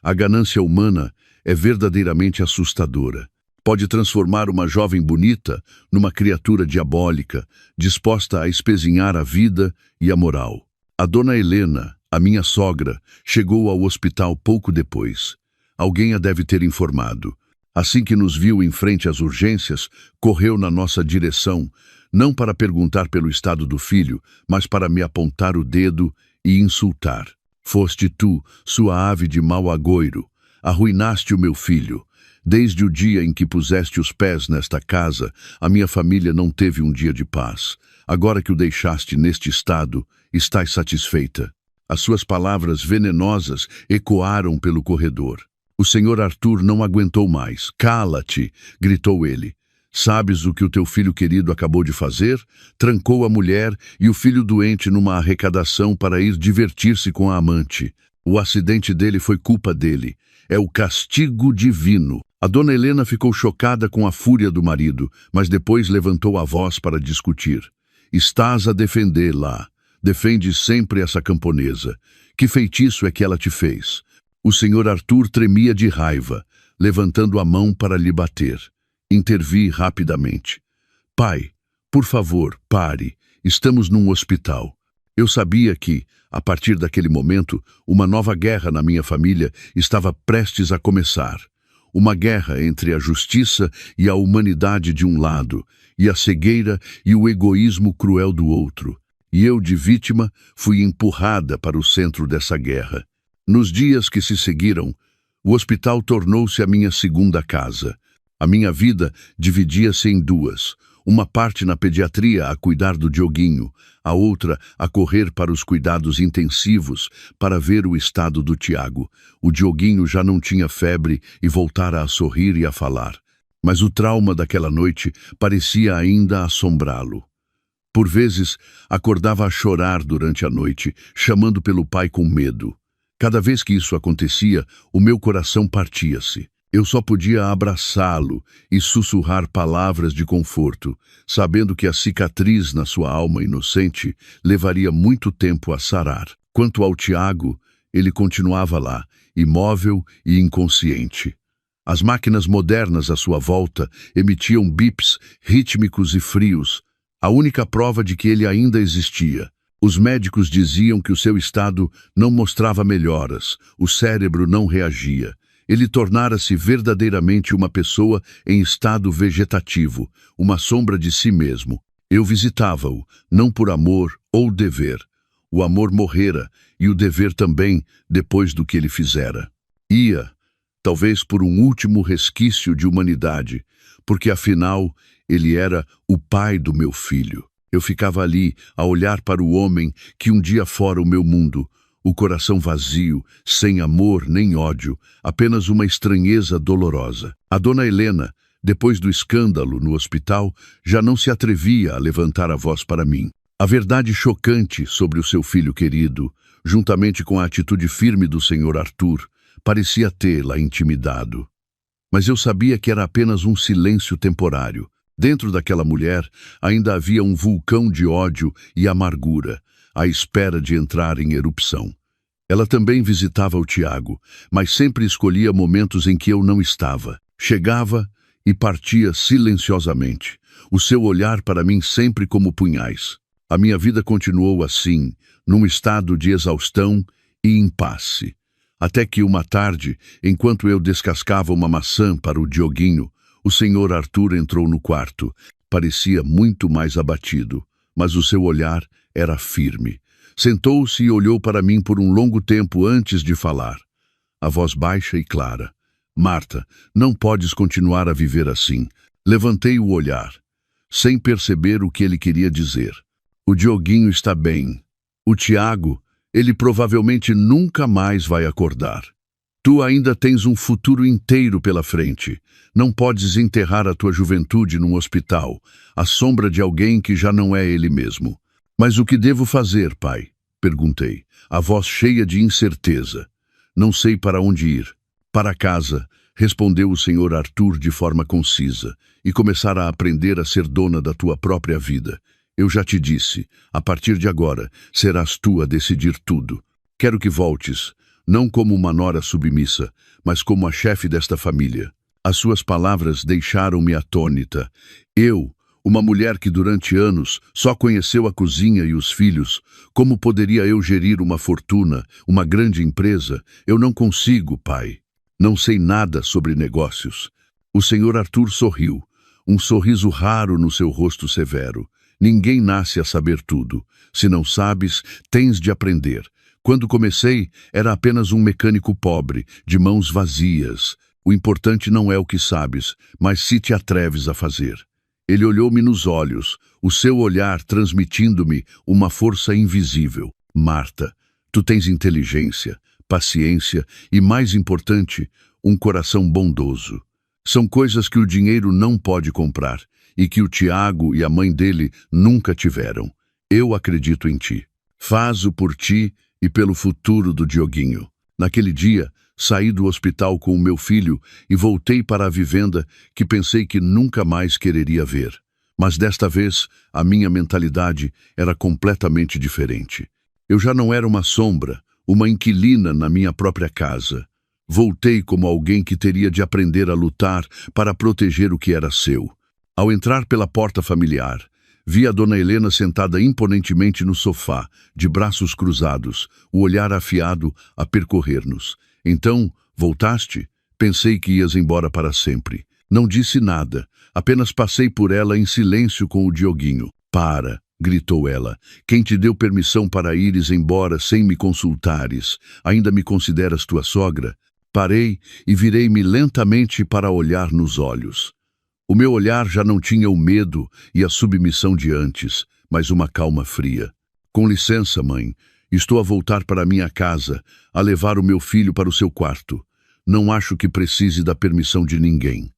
A ganância humana é verdadeiramente assustadora. Pode transformar uma jovem bonita numa criatura diabólica, disposta a espezinhar a vida e a moral. A dona Helena, a minha sogra, chegou ao hospital pouco depois. Alguém a deve ter informado. Assim que nos viu em frente às urgências, correu na nossa direção, não para perguntar pelo estado do filho, mas para me apontar o dedo e insultar. Foste tu, sua ave de mau agouro, arruinaste o meu filho. Desde o dia em que puseste os pés nesta casa, a minha família não teve um dia de paz. Agora que o deixaste neste estado, estás satisfeita? As suas palavras venenosas ecoaram pelo corredor. O senhor Arthur não aguentou mais. Cala-te, gritou ele. Sabes o que o teu filho querido acabou de fazer? Trancou a mulher e o filho doente numa arrecadação para ir divertir-se com a amante. O acidente dele foi culpa dele. É o castigo divino. A dona Helena ficou chocada com a fúria do marido, mas depois levantou a voz para discutir. Estás a defendê-la. Defende sempre essa camponesa. Que feitiço é que ela te fez? O senhor Arthur tremia de raiva, levantando a mão para lhe bater. Intervi rapidamente. Pai, por favor, pare. Estamos num hospital. Eu sabia que, a partir daquele momento, uma nova guerra na minha família estava prestes a começar. Uma guerra entre a justiça e a humanidade de um lado, e a cegueira e o egoísmo cruel do outro. E eu, de vítima, fui empurrada para o centro dessa guerra. Nos dias que se seguiram, o hospital tornou-se a minha segunda casa. A minha vida dividia-se em 2. Uma parte na pediatria a cuidar do Dioguinho, a outra a correr para os cuidados intensivos para ver o estado do Tiago. O Dioguinho já não tinha febre e voltara a sorrir e a falar. Mas o trauma daquela noite parecia ainda assombrá-lo. Por vezes, acordava a chorar durante a noite, chamando pelo pai com medo. Cada vez que isso acontecia, o meu coração partia-se. Eu só podia abraçá-lo e sussurrar palavras de conforto, sabendo que a cicatriz na sua alma inocente levaria muito tempo a sarar. Quanto ao Tiago, ele continuava lá, imóvel e inconsciente. As máquinas modernas à sua volta emitiam bips rítmicos e frios, a única prova de que ele ainda existia. Os médicos diziam que o seu estado não mostrava melhoras, o cérebro não reagia. Ele tornara-se verdadeiramente uma pessoa em estado vegetativo, uma sombra de si mesmo. Eu visitava-o, não por amor ou dever. O amor morrera, e o dever também, depois do que ele fizera. Ia, talvez por um último resquício de humanidade, porque afinal ele era o pai do meu filho. Eu ficava ali, a olhar para o homem que um dia fora o meu mundo, o coração vazio, sem amor nem ódio, apenas uma estranheza dolorosa. A dona Helena, depois do escândalo no hospital, já não se atrevia a levantar a voz para mim. A verdade chocante sobre o seu filho querido, juntamente com a atitude firme do Sr. Arthur, parecia tê-la intimidado. Mas eu sabia que era apenas um silêncio temporário. Dentro daquela mulher ainda havia um vulcão de ódio e amargura, à espera de entrar em erupção. Ela também visitava o Tiago, mas sempre escolhia momentos em que eu não estava. Chegava e partia silenciosamente, o seu olhar para mim sempre como punhais. A minha vida continuou assim, num estado de exaustão e impasse. Até que uma tarde, enquanto eu descascava uma maçã para o Dioguinho, o Sr. Arthur entrou no quarto. Parecia muito mais abatido, mas o seu olhar era firme. Sentou-se e olhou para mim por um longo tempo antes de falar. A voz baixa e clara. Marta, não podes continuar a viver assim. Levantei o olhar, sem perceber o que ele queria dizer. O Dioguinho está bem. O Tiago, ele provavelmente nunca mais vai acordar. Tu ainda tens um futuro inteiro pela frente. Não podes enterrar a tua juventude num hospital, à sombra de alguém que já não é ele mesmo. Mas o que devo fazer, pai? Perguntei, a voz cheia de incerteza. Não sei para onde ir. Para casa, respondeu o Sr. Arthur de forma concisa, e começar a aprender a ser dona da tua própria vida. Eu já te disse, a partir de agora, serás tu a decidir tudo. Quero que voltes, não como uma nora submissa, mas como a chefe desta família. As suas palavras deixaram-me atônita. Eu, uma mulher que durante anos só conheceu a cozinha e os filhos, como poderia eu gerir uma fortuna, uma grande empresa? Eu não consigo, pai. Não sei nada sobre negócios. O Sr. Arthur sorriu, um sorriso raro no seu rosto severo. Ninguém nasce a saber tudo. Se não sabes, tens de aprender. Quando comecei, era apenas um mecânico pobre, de mãos vazias. O importante não é o que sabes, mas se te atreves a fazer. Ele olhou-me nos olhos, o seu olhar transmitindo-me uma força invisível. Marta, tu tens inteligência, paciência e, mais importante, um coração bondoso. São coisas que o dinheiro não pode comprar e que o Tiago e a mãe dele nunca tiveram. Eu acredito em ti. Faz-o por ti e pelo futuro do Dioguinho. Naquele dia, saí do hospital com o meu filho e voltei para a vivenda que pensei que nunca mais quereria ver. Mas desta vez, a minha mentalidade era completamente diferente. Eu já não era uma sombra, uma inquilina na minha própria casa. Voltei como alguém que teria de aprender a lutar para proteger o que era seu. Ao entrar pela porta familiar, vi a dona Helena sentada imponentemente no sofá, de braços cruzados, o olhar afiado a percorrer-nos. Então, voltaste? Pensei que ias embora para sempre. Não disse nada, apenas passei por ela em silêncio com o Dioguinho. Para, gritou ela. Quem te deu permissão para ires embora sem me consultares? Ainda me consideras tua sogra? Parei e virei-me lentamente para olhar nos olhos. O meu olhar já não tinha o medo e a submissão de antes, mas uma calma fria. Com licença, mãe. Estou a voltar para minha casa, a levar o meu filho para o seu quarto. Não acho que precise da permissão de ninguém.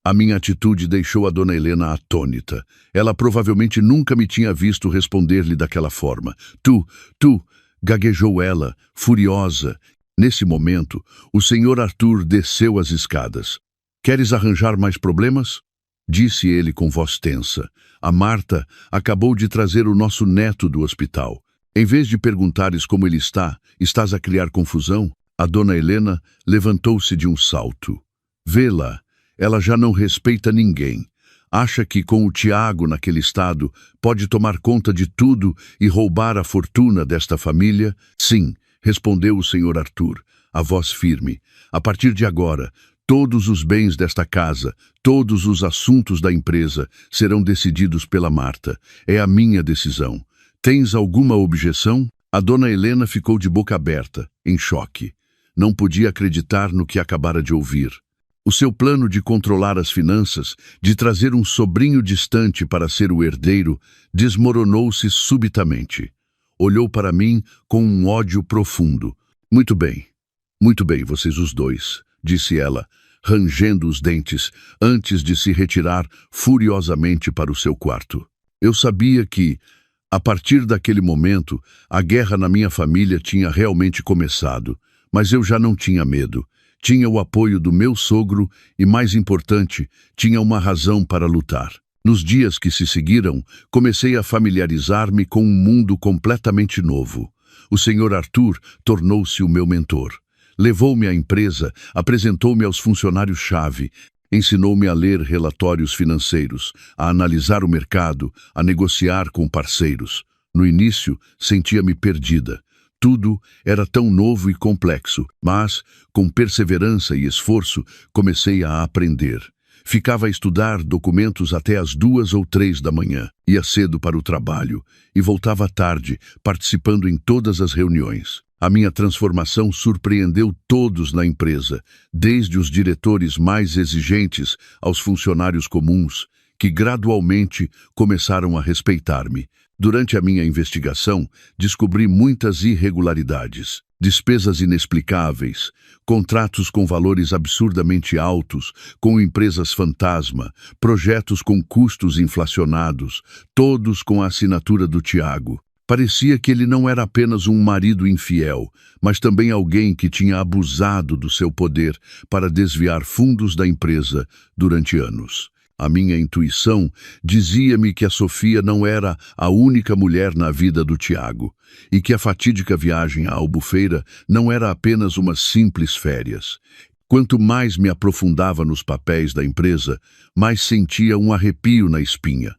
A minha atitude deixou a dona Helena atônita. Ela provavelmente nunca me tinha visto responder-lhe daquela forma. Tu, gaguejou ela, furiosa. Nesse momento, o Sr. Arthur desceu as escadas. Queres arranjar mais problemas? Disse ele com voz tensa. A Marta acabou de trazer o nosso neto do hospital. Em vez de perguntares como ele está, estás a criar confusão? A dona Helena levantou-se de um salto. Vê-la, ela já não respeita ninguém. Acha que com o Tiago naquele estado pode tomar conta de tudo e roubar a fortuna desta família? Sim, respondeu o Sr. Arthur. a voz firme. A partir de agora, todos os bens desta casa, todos os assuntos da empresa serão decididos pela Marta. É a minha decisão. Tens alguma objeção? A dona Helena ficou de boca aberta, em choque. Não podia acreditar no que acabara de ouvir. O seu plano de controlar as finanças, de trazer um sobrinho distante para ser o herdeiro, desmoronou-se subitamente. Olhou para mim com um ódio profundo. Muito bem, vocês os dois, disse ela, rangendo os dentes, antes de se retirar furiosamente para o seu quarto. Eu sabia que, a partir daquele momento, a guerra na minha família tinha realmente começado, mas eu já não tinha medo. Tinha o apoio do meu sogro e, mais importante, tinha uma razão para lutar. Nos dias que se seguiram, comecei a familiarizar-me com um mundo completamente novo. O Sr. Arthur tornou-se o meu mentor. Levou-me à empresa, apresentou-me aos funcionários-chave, ensinou-me a ler relatórios financeiros, a analisar o mercado, a negociar com parceiros. No início, sentia-me perdida. Tudo era tão novo e complexo, mas, com perseverança e esforço, comecei a aprender. Ficava a estudar documentos até às 2 ou 3 da manhã. Ia cedo para o trabalho e voltava à tarde, participando em todas as reuniões. A minha transformação surpreendeu todos na empresa, desde os diretores mais exigentes aos funcionários comuns, que gradualmente começaram a respeitar-me. Durante a minha investigação, descobri muitas irregularidades, despesas inexplicáveis, contratos com valores absurdamente altos, com empresas fantasma, projetos com custos inflacionados, todos com a assinatura do Tiago. Parecia que ele não era apenas um marido infiel, mas também alguém que tinha abusado do seu poder para desviar fundos da empresa durante anos. A minha intuição dizia-me que a Sofia não era a única mulher na vida do Tiago e que a fatídica viagem à Albufeira não era apenas umas simples férias. Quanto mais me aprofundava nos papéis da empresa, mais sentia um arrepio na espinha.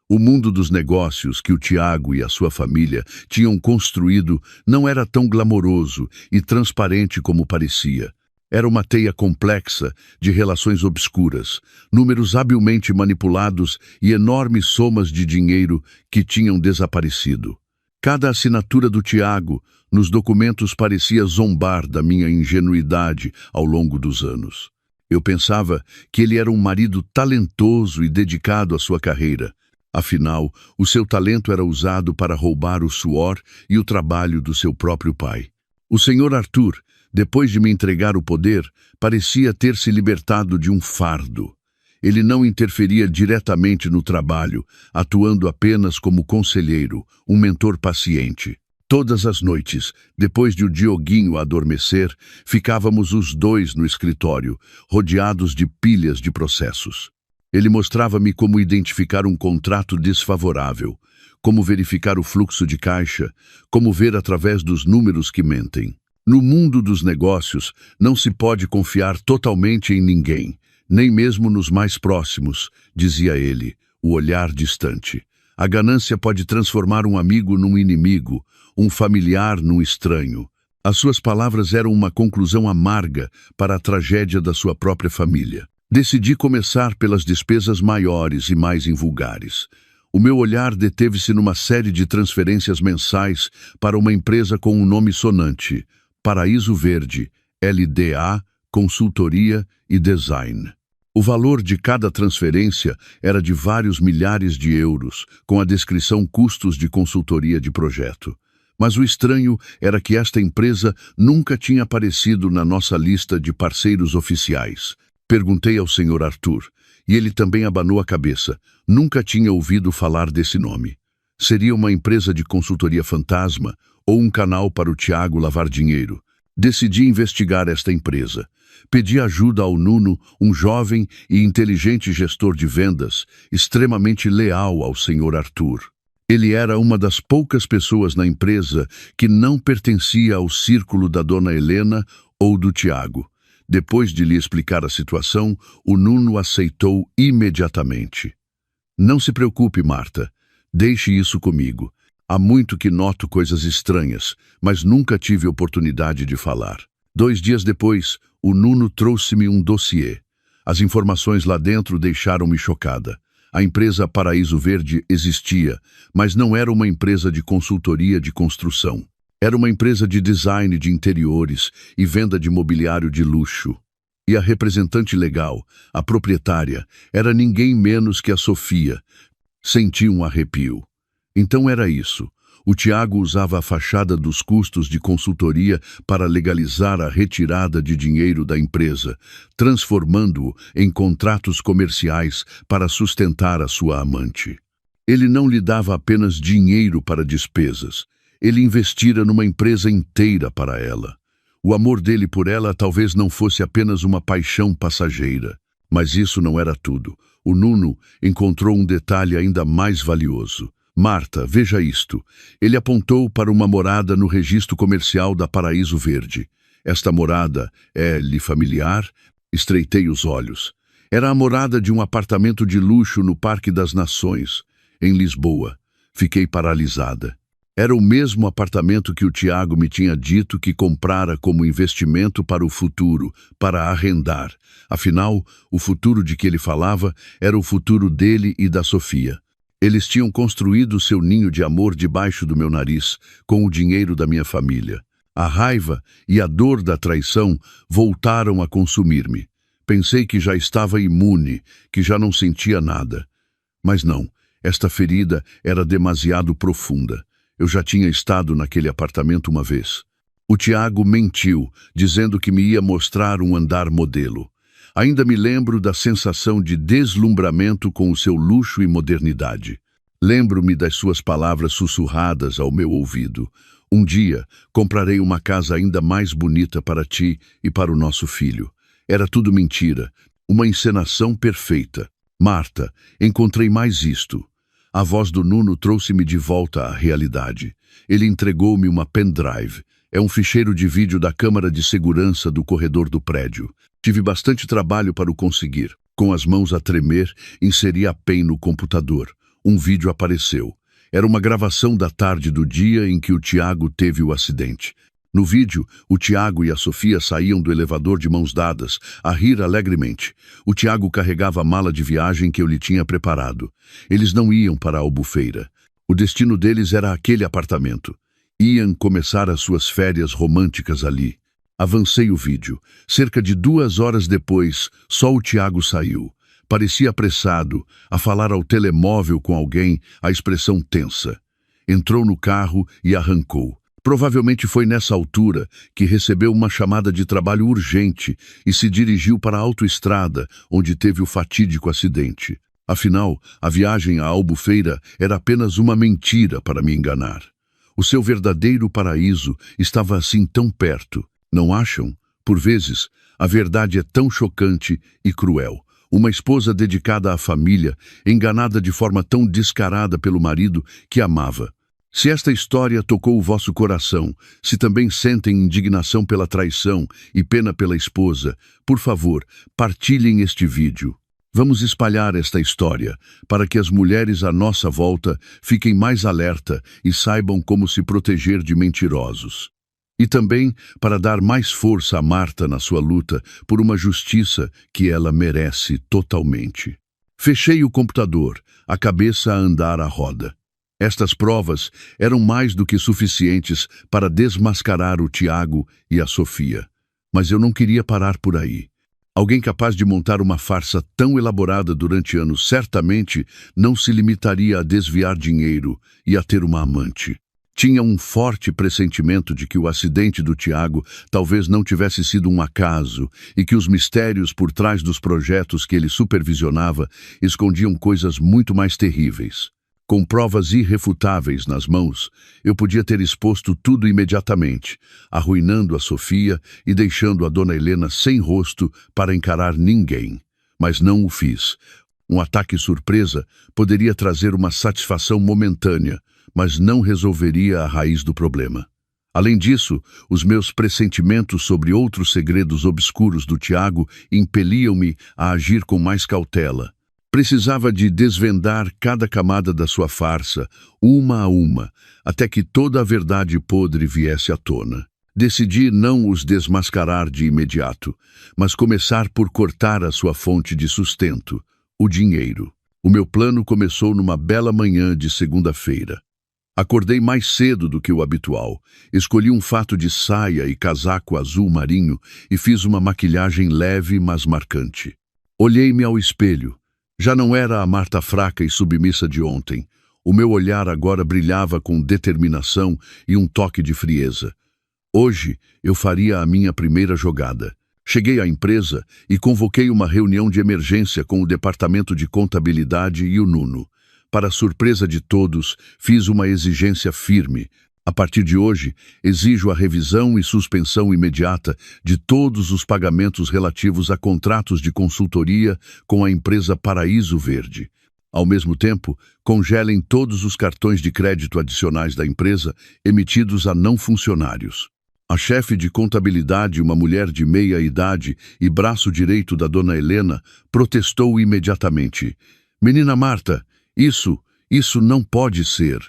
O mundo dos negócios que o Tiago e a sua família tinham construído não era tão glamouroso e transparente como parecia. Era uma teia complexa de relações obscuras, números habilmente manipulados e enormes somas de dinheiro que tinham desaparecido. Cada assinatura do Tiago nos documentos parecia zombar da minha ingenuidade ao longo dos anos. Eu pensava que ele era um marido talentoso e dedicado à sua carreira. Afinal, o seu talento era usado para roubar o suor e o trabalho do seu próprio pai. O Sr. Arthur, depois de me entregar o poder, parecia ter se libertado de um fardo. Ele não interferia diretamente no trabalho, atuando apenas como conselheiro, um mentor paciente. Todas as noites, depois de o Dioguinho adormecer, ficávamos os dois no escritório, rodeados de pilhas de processos. Ele mostrava-me como identificar um contrato desfavorável, como verificar o fluxo de caixa, como ver através dos números que mentem. No mundo dos negócios, não se pode confiar totalmente em ninguém, nem mesmo nos mais próximos, dizia ele, o olhar distante. A ganância pode transformar um amigo num inimigo, um familiar num estranho. As suas palavras eram uma conclusão amarga para a tragédia da sua própria família. Decidi começar pelas despesas maiores e mais invulgares. O meu olhar deteve-se numa série de transferências mensais para uma empresa com um nome sonante, Paraíso Verde, LDA, Consultoria e Design. O valor de cada transferência era de vários milhares de euros, com a descrição custos de consultoria de projeto. Mas o estranho era que esta empresa nunca tinha aparecido na nossa lista de parceiros oficiais. Perguntei ao Sr. Arthur, e ele também abanou a cabeça. Nunca tinha ouvido falar desse nome. Seria uma empresa de consultoria fantasma ou um canal para o Tiago lavar dinheiro? Decidi investigar esta empresa. Pedi ajuda ao Nuno, um jovem e inteligente gestor de vendas, extremamente leal ao Sr. Arthur. Ele era uma das poucas pessoas na empresa que não pertencia ao círculo da dona Helena ou do Tiago. Depois de lhe explicar a situação, o Nuno aceitou imediatamente. Não se preocupe, Marta. Deixe isso comigo. Há muito que noto coisas estranhas, mas nunca tive oportunidade de falar. 2 dias depois, o Nuno trouxe-me um dossiê. As informações lá dentro deixaram-me chocada. A empresa Paraíso Verde existia, mas não era uma empresa de consultoria de construção. Era uma empresa de design de interiores e venda de mobiliário de luxo. E a representante legal, a proprietária, era ninguém menos que a Sofia. Senti um arrepio. Então era isso. O Tiago usava a fachada dos custos de consultoria para legalizar a retirada de dinheiro da empresa, transformando-o em contratos comerciais para sustentar a sua amante. Ele não lhe dava apenas dinheiro para despesas. Ele investira numa empresa inteira para ela. O amor dele por ela talvez não fosse apenas uma paixão passageira. Mas isso não era tudo. O Nuno encontrou um detalhe ainda mais valioso. Marta, veja isto. Ele apontou para uma morada no registro comercial da Paraíso Verde. Esta morada é-lhe familiar? Estreitei os olhos. Era a morada de um apartamento de luxo no Parque das Nações, em Lisboa. Fiquei paralisada. Era o mesmo apartamento que o Tiago me tinha dito que comprara como investimento para o futuro, para arrendar. Afinal, o futuro de que ele falava era o futuro dele e da Sofia. Eles tinham construído seu ninho de amor debaixo do meu nariz, com o dinheiro da minha família. A raiva e a dor da traição voltaram a consumir-me. Pensei que já estava imune, que já não sentia nada. Mas não, esta ferida era demasiado profunda. Eu já tinha estado naquele apartamento uma vez. O Tiago mentiu, dizendo que me ia mostrar um andar modelo. Ainda me lembro da sensação de deslumbramento com o seu luxo e modernidade. Lembro-me das suas palavras sussurradas ao meu ouvido. Um dia, comprarei uma casa ainda mais bonita para ti e para o nosso filho. Era tudo mentira, uma encenação perfeita. Marta, encontrei mais isto. A voz do Nuno trouxe-me de volta à realidade. Ele entregou-me uma pendrive. É um ficheiro de vídeo da câmara de segurança do corredor do prédio. Tive bastante trabalho para o conseguir. Com as mãos a tremer, inseri a pen no computador. Um vídeo apareceu. Era uma gravação da tarde do dia em que o Tiago teve o acidente. No vídeo, o Tiago e a Sofia saíam do elevador de mãos dadas, a rir alegremente. O Tiago carregava a mala de viagem que eu lhe tinha preparado. Eles não iam para a Albufeira. O destino deles era aquele apartamento. Iam começar as suas férias românticas ali. Avancei o vídeo. Cerca de 2 horas depois, só o Tiago saiu. Parecia apressado, a falar ao telemóvel com alguém, a expressão tensa. Entrou no carro e arrancou. Provavelmente foi nessa altura que recebeu uma chamada de trabalho urgente e se dirigiu para a autoestrada, onde teve o fatídico acidente. Afinal, a viagem à Albufeira era apenas uma mentira para me enganar. O seu verdadeiro paraíso estava assim tão perto. Não acham? Por vezes, a verdade é tão chocante e cruel. Uma esposa dedicada à família, enganada de forma tão descarada pelo marido que amava. Se esta história tocou o vosso coração, se também sentem indignação pela traição e pena pela esposa, por favor, partilhem este vídeo. Vamos espalhar esta história, para que as mulheres à nossa volta fiquem mais alerta e saibam como se proteger de mentirosos. E também para dar mais força a Marta na sua luta por uma justiça que ela merece totalmente. Fechei o computador, a cabeça a andar à roda. Estas provas eram mais do que suficientes para desmascarar o Tiago e a Sofia. Mas eu não queria parar por aí. Alguém capaz de montar uma farsa tão elaborada durante anos certamente não se limitaria a desviar dinheiro e a ter uma amante. Tinha um forte pressentimento de que o acidente do Tiago talvez não tivesse sido um acaso e que os mistérios por trás dos projetos que ele supervisionava escondiam coisas muito mais terríveis. Com provas irrefutáveis nas mãos, eu podia ter exposto tudo imediatamente, arruinando a Sofia e deixando a dona Helena sem rosto para encarar ninguém. Mas não o fiz. Um ataque surpresa poderia trazer uma satisfação momentânea, mas não resolveria a raiz do problema. Além disso, os meus pressentimentos sobre outros segredos obscuros do Tiago impeliam-me a agir com mais cautela. Precisava de desvendar cada camada da sua farsa, uma a uma, até que toda a verdade podre viesse à tona. Decidi não os desmascarar de imediato, mas começar por cortar a sua fonte de sustento, o dinheiro. O meu plano começou numa bela manhã de segunda-feira. Acordei mais cedo do que o habitual, escolhi um fato de saia e casaco azul marinho e fiz uma maquilhagem leve, mas marcante. Olhei-me ao espelho. Já não era a Marta fraca e submissa de ontem. O meu olhar agora brilhava com determinação e um toque de frieza. Hoje eu faria a minha primeira jogada. Cheguei à empresa e convoquei uma reunião de emergência com o departamento de contabilidade e o Nuno. Para surpresa de todos, fiz uma exigência firme. A partir de hoje, exijo a revisão e suspensão imediata de todos os pagamentos relativos a contratos de consultoria com a empresa Paraíso Verde. Ao mesmo tempo, congelem todos os cartões de crédito adicionais da empresa emitidos a não funcionários. A chefe de contabilidade, uma mulher de meia idade e braço direito da dona Helena, protestou imediatamente. Menina Marta, isso não pode ser.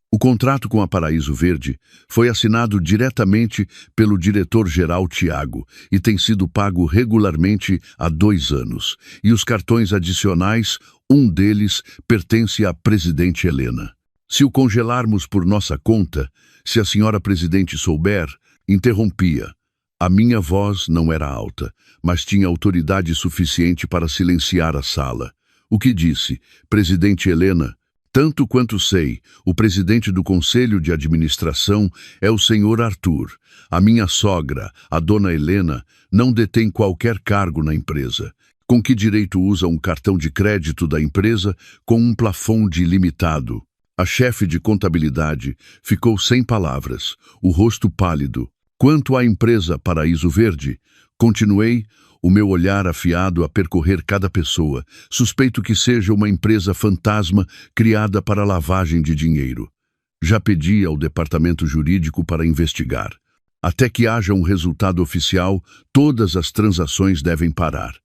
O contrato com a Paraíso Verde foi assinado diretamente pelo diretor-geral Tiago e tem sido pago regularmente há 2 anos. E os cartões adicionais, um deles pertence à presidente Helena. Se o congelarmos por nossa conta, se a senhora presidente souber, interrompia. A minha voz não era alta, mas tinha autoridade suficiente para silenciar a sala. O que disse, presidente Helena? Tanto quanto sei, o presidente do Conselho de Administração é o senhor Arthur. A minha sogra, a dona Helena, não detém qualquer cargo na empresa. Com que direito usa um cartão de crédito da empresa com um plafond ilimitado? A chefe de contabilidade ficou sem palavras, o rosto pálido. Quanto à empresa Paraíso Verde, continuei, o meu olhar afiado a percorrer cada pessoa. Suspeito que seja uma empresa fantasma criada para lavagem de dinheiro. Já pedi ao departamento jurídico para investigar. Até que haja um resultado oficial, todas as transações devem parar.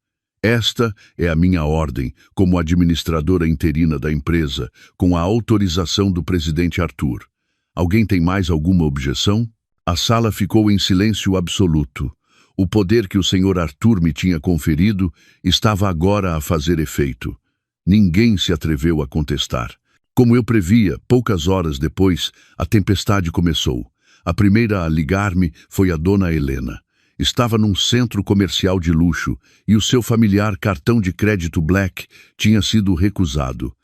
Esta é a minha ordem como administradora interina da empresa, com a autorização do presidente Arthur. Alguém tem mais alguma objeção? A sala ficou em silêncio absoluto. O poder que o senhor Arthur me tinha conferido estava agora a fazer efeito. Ninguém se atreveu a contestar. Como eu previa, poucas horas depois, a tempestade começou. A primeira a ligar-me foi a dona Helena. Estava num centro comercial de luxo e o seu familiar cartão de crédito Black tinha sido recusado.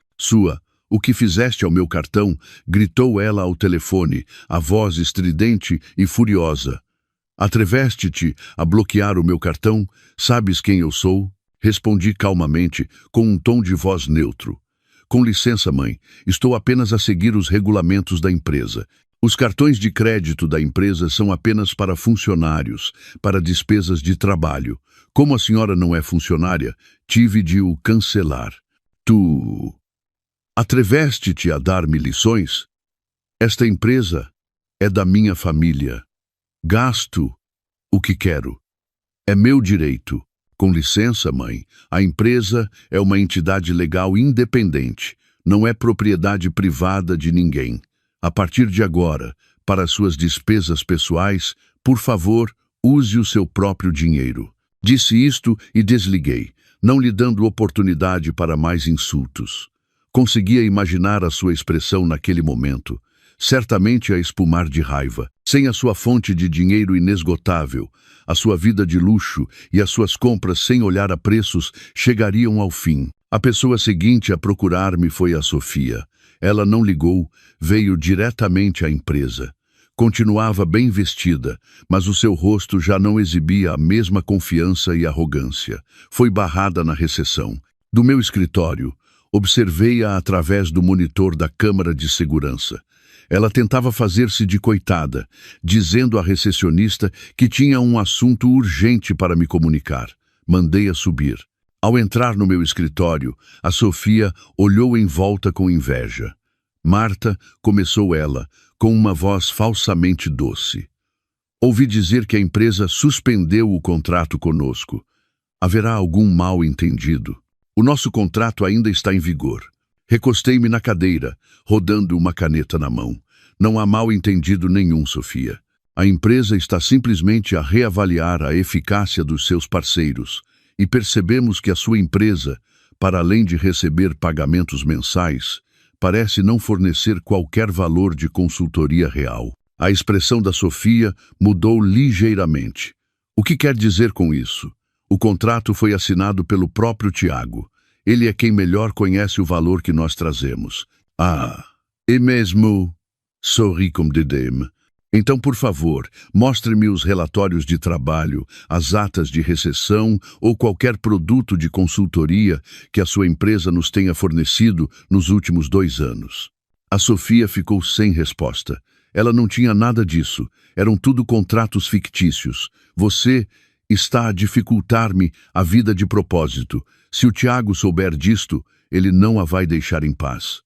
O que fizeste ao meu cartão? Gritou ela ao telefone, a voz estridente e furiosa. Atreveste-te a bloquear o meu cartão? Sabes quem eu sou? Respondi calmamente, com um tom de voz neutro. Com licença, mãe, estou apenas a seguir os regulamentos da empresa. Os cartões de crédito da empresa são apenas para funcionários, para despesas de trabalho. Como a senhora não é funcionária, tive de o cancelar. Tu atreveste-te a dar-me lições? Esta empresa é da minha família. Gasto o que quero. É meu direito. Com licença, mãe, a empresa é uma entidade legal independente. Não é propriedade privada de ninguém. A partir de agora, para suas despesas pessoais, por favor, use o seu próprio dinheiro. Disse isto e desliguei, não lhe dando oportunidade para mais insultos. Conseguia imaginar a sua expressão naquele momento. Certamente a espumar de raiva. Sem a sua fonte de dinheiro inesgotável, a sua vida de luxo e as suas compras sem olhar a preços chegariam ao fim. A pessoa seguinte a procurar-me foi a Sofia. Ela não ligou, veio diretamente à empresa. Continuava bem vestida, mas o seu rosto já não exibia a mesma confiança e arrogância. Foi barrada na recepção. Do meu escritório, observei-a através do monitor da câmara de segurança. Ela tentava fazer-se de coitada, dizendo à recepcionista que tinha um assunto urgente para me comunicar. Mandei-a subir. Ao entrar no meu escritório, a Sofia olhou em volta com inveja. Marta, começou ela, com uma voz falsamente doce. Ouvi dizer que a empresa suspendeu o contrato conosco. Haverá algum mal-entendido? O nosso contrato ainda está em vigor. Recostei-me na cadeira, rodando uma caneta na mão. Não há mal-entendido nenhum, Sofia. A empresa está simplesmente a reavaliar a eficácia dos seus parceiros e percebemos que a sua empresa, para além de receber pagamentos mensais, parece não fornecer qualquer valor de consultoria real. A expressão da Sofia mudou ligeiramente. O que quer dizer com isso? O contrato foi assinado pelo próprio Tiago. Ele é quem melhor conhece o valor que nós trazemos. Ah, é mesmo? Sorri com dédain. Então, por favor, mostre-me os relatórios de trabalho, as atas de recessão ou qualquer produto de consultoria que a sua empresa nos tenha fornecido nos últimos 2 anos. A Sofia ficou sem resposta. Ela não tinha nada disso. Eram tudo contratos fictícios. Você está a dificultar-me a vida de propósito. Se o Tiago souber disto, ele não a vai deixar em paz.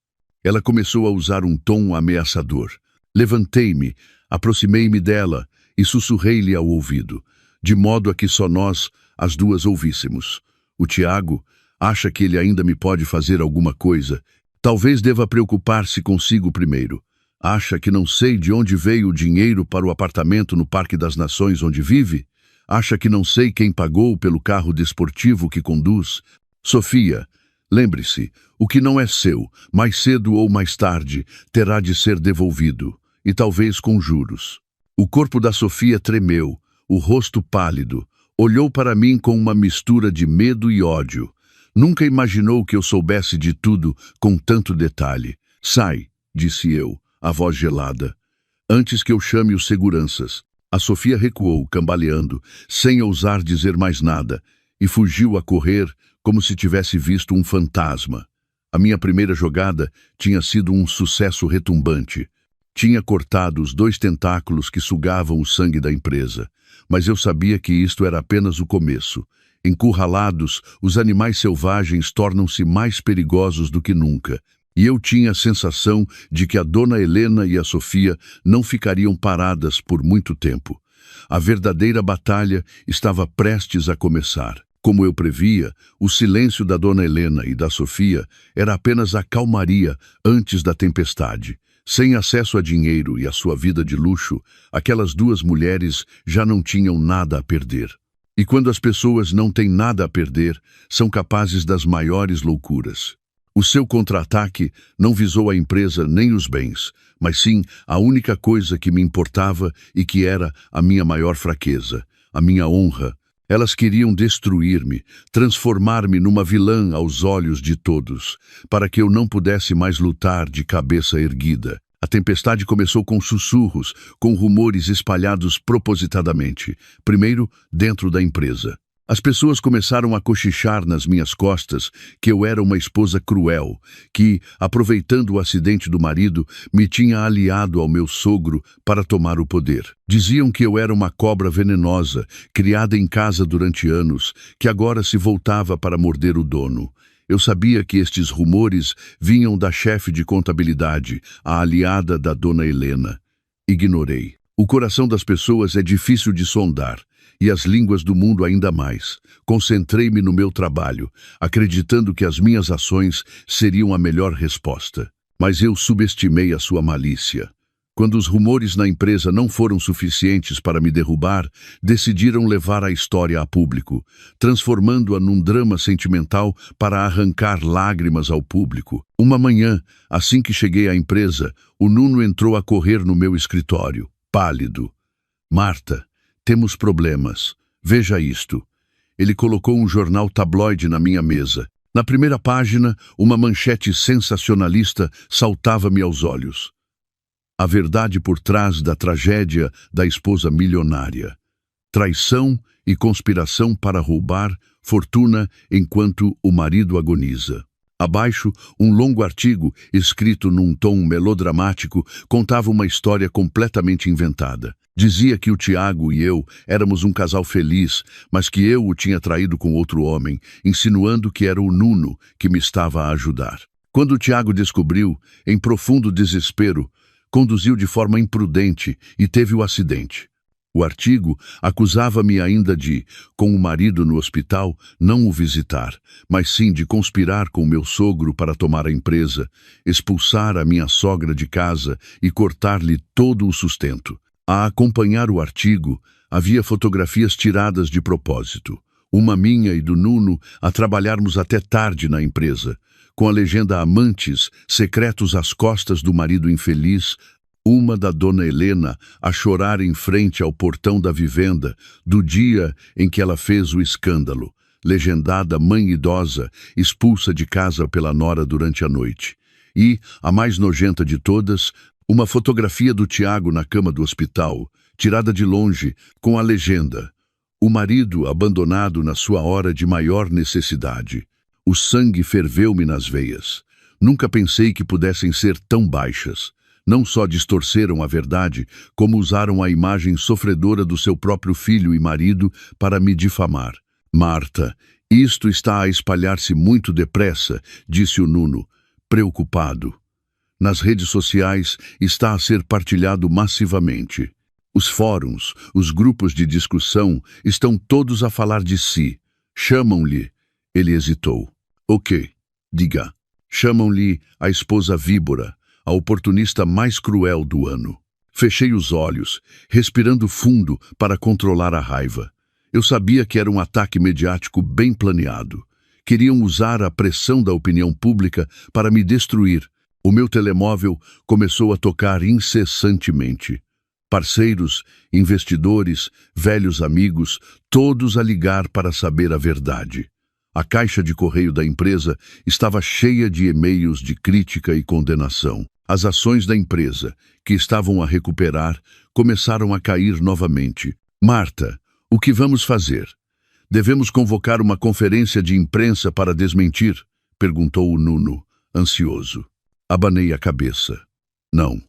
Ela começou a usar um tom ameaçador. Levantei-me, aproximei-me dela e sussurrei-lhe ao ouvido, de modo a que só nós, as duas, ouvíssemos. O Tiago acha que ele ainda me pode fazer alguma coisa. Talvez deva preocupar-se consigo primeiro. Acha que não sei de onde veio o dinheiro para o apartamento no Parque das Nações onde vive? Acha que não sei quem pagou pelo carro desportivo que conduz? Sofia, lembre-se, o que não é seu, mais cedo ou mais tarde, terá de ser devolvido, e talvez com juros. O corpo da Sofia tremeu, o rosto pálido, olhou para mim com uma mistura de medo e ódio. Nunca imaginou que eu soubesse de tudo com tanto detalhe. Sai, disse eu, a voz gelada, antes que eu chame os seguranças. A Sofia recuou, cambaleando, sem ousar dizer mais nada, e fugiu a correr como se tivesse visto um fantasma. A minha primeira jogada tinha sido um sucesso retumbante. Tinha cortado os 2 tentáculos que sugavam o sangue da empresa, mas eu sabia que isto era apenas o começo. Encurralados, os animais selvagens tornam-se mais perigosos do que nunca, e eu tinha a sensação de que a dona Helena e a Sofia não ficariam paradas por muito tempo. A verdadeira batalha estava prestes a começar. Como eu previa, o silêncio da dona Helena e da Sofia era apenas a calmaria antes da tempestade. Sem acesso a dinheiro e a sua vida de luxo, aquelas 2 mulheres já não tinham nada a perder. E quando as pessoas não têm nada a perder, são capazes das maiores loucuras. O seu contra-ataque não visou a empresa nem os bens, mas sim a única coisa que me importava e que era a minha maior fraqueza, a minha honra. Elas queriam destruir-me, transformar-me numa vilã aos olhos de todos, para que eu não pudesse mais lutar de cabeça erguida. A tempestade começou com sussurros, com rumores espalhados propositadamente, primeiro dentro da empresa. As pessoas começaram a cochichar nas minhas costas que eu era uma esposa cruel, que, aproveitando o acidente do marido, me tinha aliado ao meu sogro para tomar o poder. Diziam que eu era uma cobra venenosa, criada em casa durante anos, que agora se voltava para morder o dono. Eu sabia que estes rumores vinham da chefe de contabilidade, a aliada da dona Helena. Ignorei. O coração das pessoas é difícil de sondar, e as línguas do mundo ainda mais. Concentrei-me no meu trabalho, acreditando que as minhas ações seriam a melhor resposta. Mas eu subestimei a sua malícia. Quando os rumores na empresa não foram suficientes para me derrubar, decidiram levar a história a público, transformando-a num drama sentimental para arrancar lágrimas ao público. Uma manhã, assim que cheguei à empresa, o Nuno entrou a correr no meu escritório, pálido. Marta, temos problemas. Veja isto. Ele colocou um jornal tabloide na minha mesa. Na primeira página, uma manchete sensacionalista saltava-me aos olhos. A verdade por trás da tragédia da esposa milionária. Traição e conspiração para roubar fortuna enquanto o marido agoniza. Abaixo, um longo artigo, escrito num tom melodramático, contava uma história completamente inventada. Dizia que o Tiago e eu éramos um casal feliz, mas que eu o tinha traído com outro homem, insinuando que era o Nuno que me estava a ajudar. Quando o Tiago descobriu, em profundo desespero, conduziu de forma imprudente e teve o acidente. O artigo acusava-me ainda de, com o marido no hospital, não o visitar, mas sim de conspirar com meu sogro para tomar a empresa, expulsar a minha sogra de casa e cortar-lhe todo o sustento. A acompanhar o artigo, havia fotografias tiradas de propósito. Uma minha e do Nuno a trabalharmos até tarde na empresa, com a legenda amantes, secretos às costas do marido infeliz, uma da dona Helena a chorar em frente ao portão da vivenda, do dia em que ela fez o escândalo, legendada mãe idosa, expulsa de casa pela nora durante a noite. E, a mais nojenta de todas, uma fotografia do Tiago na cama do hospital, tirada de longe, com a legenda: o marido abandonado na sua hora de maior necessidade. O sangue ferveu-me nas veias. Nunca pensei que pudessem ser tão baixas. Não só distorceram a verdade, como usaram a imagem sofredora do seu próprio filho e marido para me difamar. Marta, isto está a espalhar-se muito depressa, disse o Nuno, preocupado. Nas redes sociais está a ser partilhado massivamente. Os fóruns, os grupos de discussão estão todos a falar de si. Chamam-lhe... Ele hesitou. O quê? Diga. Chamam-lhe a esposa víbora, a oportunista mais cruel do ano. Fechei os olhos, respirando fundo para controlar a raiva. Eu sabia que era um ataque mediático bem planeado. Queriam usar a pressão da opinião pública para me destruir. O meu telemóvel começou a tocar incessantemente. Parceiros, investidores, velhos amigos, todos a ligar para saber a verdade. A caixa de correio da empresa estava cheia de e-mails de crítica e condenação. As ações da empresa, que estavam a recuperar, começaram a cair novamente. Marta, o que vamos fazer? Devemos convocar uma conferência de imprensa para desmentir? Perguntou o Nuno, ansioso. Abanei a cabeça. Não.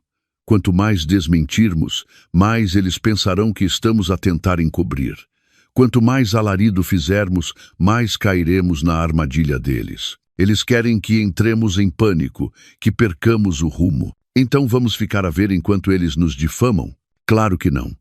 Quanto mais desmentirmos, mais eles pensarão que estamos a tentar encobrir. Quanto mais alarido fizermos, mais cairemos na armadilha deles. Eles querem que entremos em pânico, que percamos o rumo. Então vamos ficar a ver enquanto eles nos difamam? Claro que não.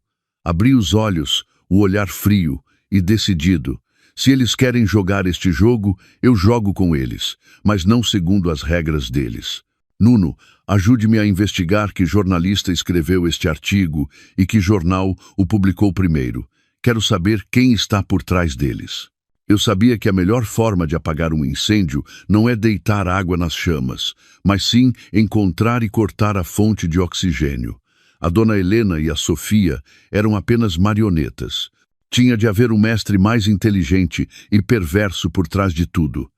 Abri os olhos, o olhar frio e decidido. Se eles querem jogar este jogo, eu jogo com eles, mas não segundo as regras deles. Nuno, ajude-me a investigar que jornalista escreveu este artigo e que jornal o publicou primeiro. Quero saber quem está por trás deles. Eu sabia que a melhor forma de apagar um incêndio não é deitar água nas chamas, mas sim encontrar e cortar a fonte de oxigênio. A dona Helena e a Sofia eram apenas marionetas. Tinha de haver um mestre mais inteligente e perverso por trás de tudo.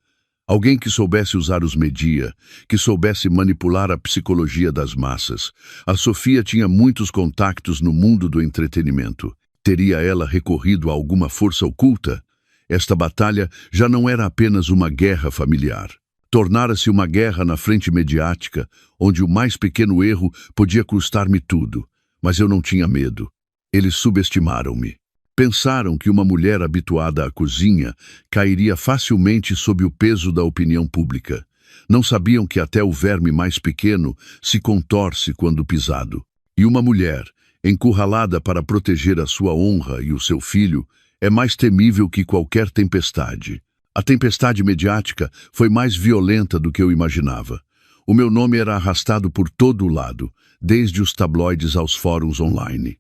Alguém que soubesse usar os media, que soubesse manipular a psicologia das massas. A Sofia tinha muitos contactos no mundo do entretenimento. Teria ela recorrido a alguma força oculta? Esta batalha já não era apenas uma guerra familiar. Tornara-se uma guerra na frente mediática, onde o mais pequeno erro podia custar-me tudo. Mas eu não tinha medo. Eles subestimaram-me. Pensaram que uma mulher habituada à cozinha cairia facilmente sob o peso da opinião pública. Não sabiam que até o verme mais pequeno se contorce quando pisado. E uma mulher, encurralada para proteger a sua honra e o seu filho, é mais temível que qualquer tempestade. A tempestade mediática foi mais violenta do que eu imaginava. O meu nome era arrastado por todo o lado, desde os tabloides aos fóruns online.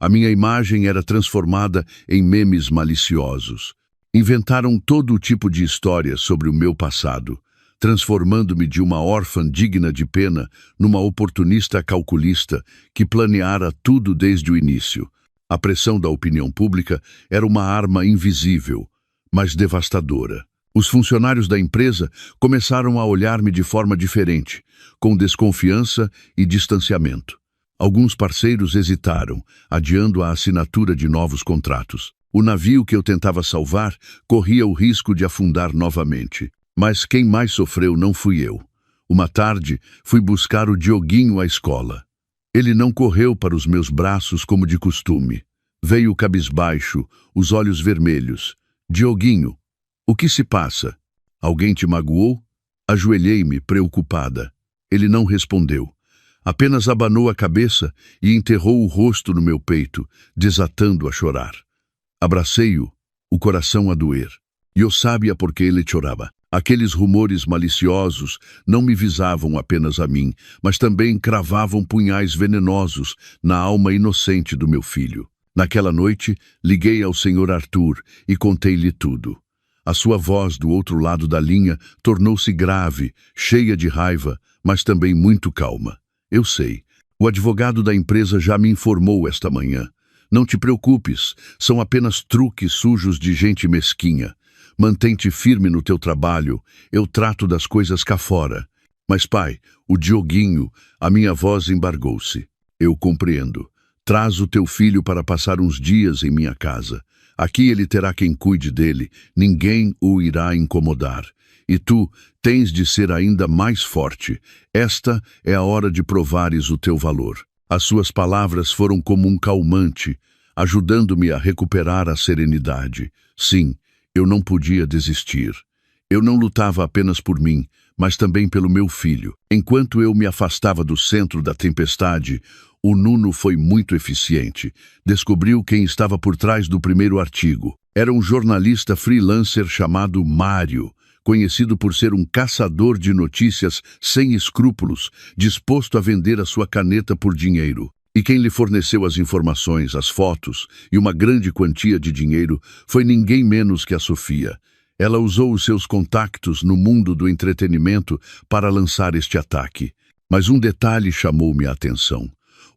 A minha imagem era transformada em memes maliciosos. Inventaram todo o tipo de histórias sobre o meu passado, transformando-me de uma órfã digna de pena numa oportunista calculista que planeara tudo desde o início. A pressão da opinião pública era uma arma invisível, mas devastadora. Os funcionários da empresa começaram a olhar-me de forma diferente, com desconfiança e distanciamento. Alguns parceiros hesitaram, adiando a assinatura de novos contratos. O navio que eu tentava salvar corria o risco de afundar novamente. Mas quem mais sofreu não fui eu. Uma tarde, fui buscar o Dioguinho à escola. Ele não correu para os meus braços como de costume. Veio cabisbaixo, os olhos vermelhos. Dioguinho, o que se passa? Alguém te magoou? Ajoelhei-me, preocupada. Ele não respondeu. Apenas abanou a cabeça e enterrou o rosto no meu peito, desatando a chorar. Abracei-o, o coração a doer. Eu sabia por que ele chorava. Aqueles rumores maliciosos não me visavam apenas a mim, mas também cravavam punhais venenosos na alma inocente do meu filho. Naquela noite, liguei ao Sr. Arthur e contei-lhe tudo. A sua voz do outro lado da linha tornou-se grave, cheia de raiva, mas também muito calma. Eu sei. O advogado da empresa já me informou esta manhã. Não te preocupes, são apenas truques sujos de gente mesquinha. Mantém-te firme no teu trabalho, eu trato das coisas cá fora. Mas pai, o Dioguinho, a minha voz embargou-se. Eu compreendo. Traz o teu filho para passar uns dias em minha casa. Aqui ele terá quem cuide dele, ninguém o irá incomodar. E tu tens de ser ainda mais forte. Esta é a hora de provares o teu valor. As suas palavras foram como um calmante, ajudando-me a recuperar a serenidade. Sim, eu não podia desistir. Eu não lutava apenas por mim, mas também pelo meu filho. Enquanto eu me afastava do centro da tempestade, o Nuno foi muito eficiente. Descobriu quem estava por trás do primeiro artigo. Era um jornalista freelancer chamado Mário, conhecido por ser um caçador de notícias sem escrúpulos, disposto a vender a sua caneta por dinheiro. E quem lhe forneceu as informações, as fotos e uma grande quantia de dinheiro foi ninguém menos que a Sofia. Ela usou os seus contactos no mundo do entretenimento para lançar este ataque. Mas um detalhe chamou-me a atenção.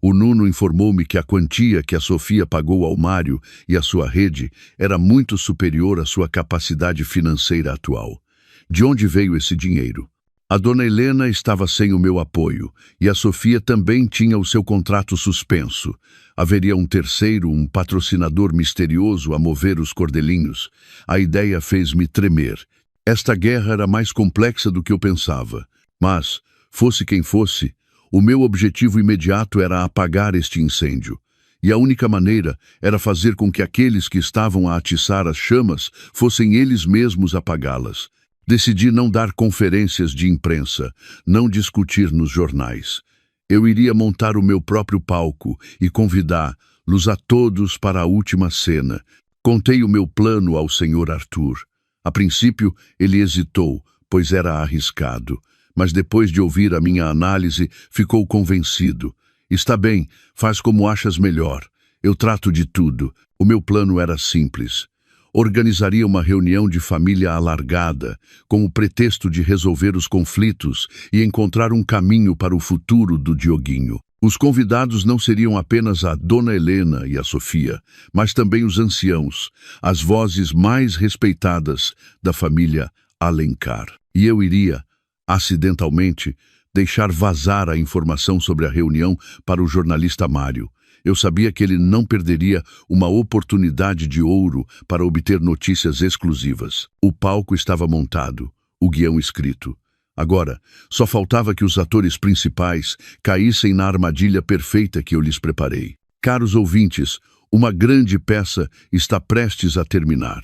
O Nuno informou-me que a quantia que a Sofia pagou ao Mário e à sua rede era muito superior à sua capacidade financeira atual. De onde veio esse dinheiro? A dona Helena estava sem o meu apoio e a Sofia também tinha o seu contrato suspenso. Haveria um terceiro, um patrocinador misterioso a mover os cordelinhos. A ideia fez-me tremer. Esta guerra era mais complexa do que eu pensava. Mas, fosse quem fosse, o meu objetivo imediato era apagar este incêndio. E a única maneira era fazer com que aqueles que estavam a atiçar as chamas fossem eles mesmos apagá-las. Decidi não dar conferências de imprensa, não discutir nos jornais. Eu iria montar o meu próprio palco e convidá-los a todos para a última cena. Contei o meu plano ao Sr. Arthur. A princípio, ele hesitou, pois era arriscado. Mas depois de ouvir a minha análise, ficou convencido. Está bem, faz como achas melhor. Eu trato de tudo. O meu plano era simples. Organizaria uma reunião de família alargada, com o pretexto de resolver os conflitos e encontrar um caminho para o futuro do Dioguinho. Os convidados não seriam apenas a Dona Helena e a Sofia, mas também os anciãos, as vozes mais respeitadas da família Alencar. E eu iria, acidentalmente, deixar vazar a informação sobre a reunião para o jornalista Mário. Eu sabia que ele não perderia uma oportunidade de ouro para obter notícias exclusivas. O palco estava montado, o guião escrito. Agora, só faltava que os atores principais caíssem na armadilha perfeita que eu lhes preparei. Caros ouvintes, uma grande peça está prestes a terminar.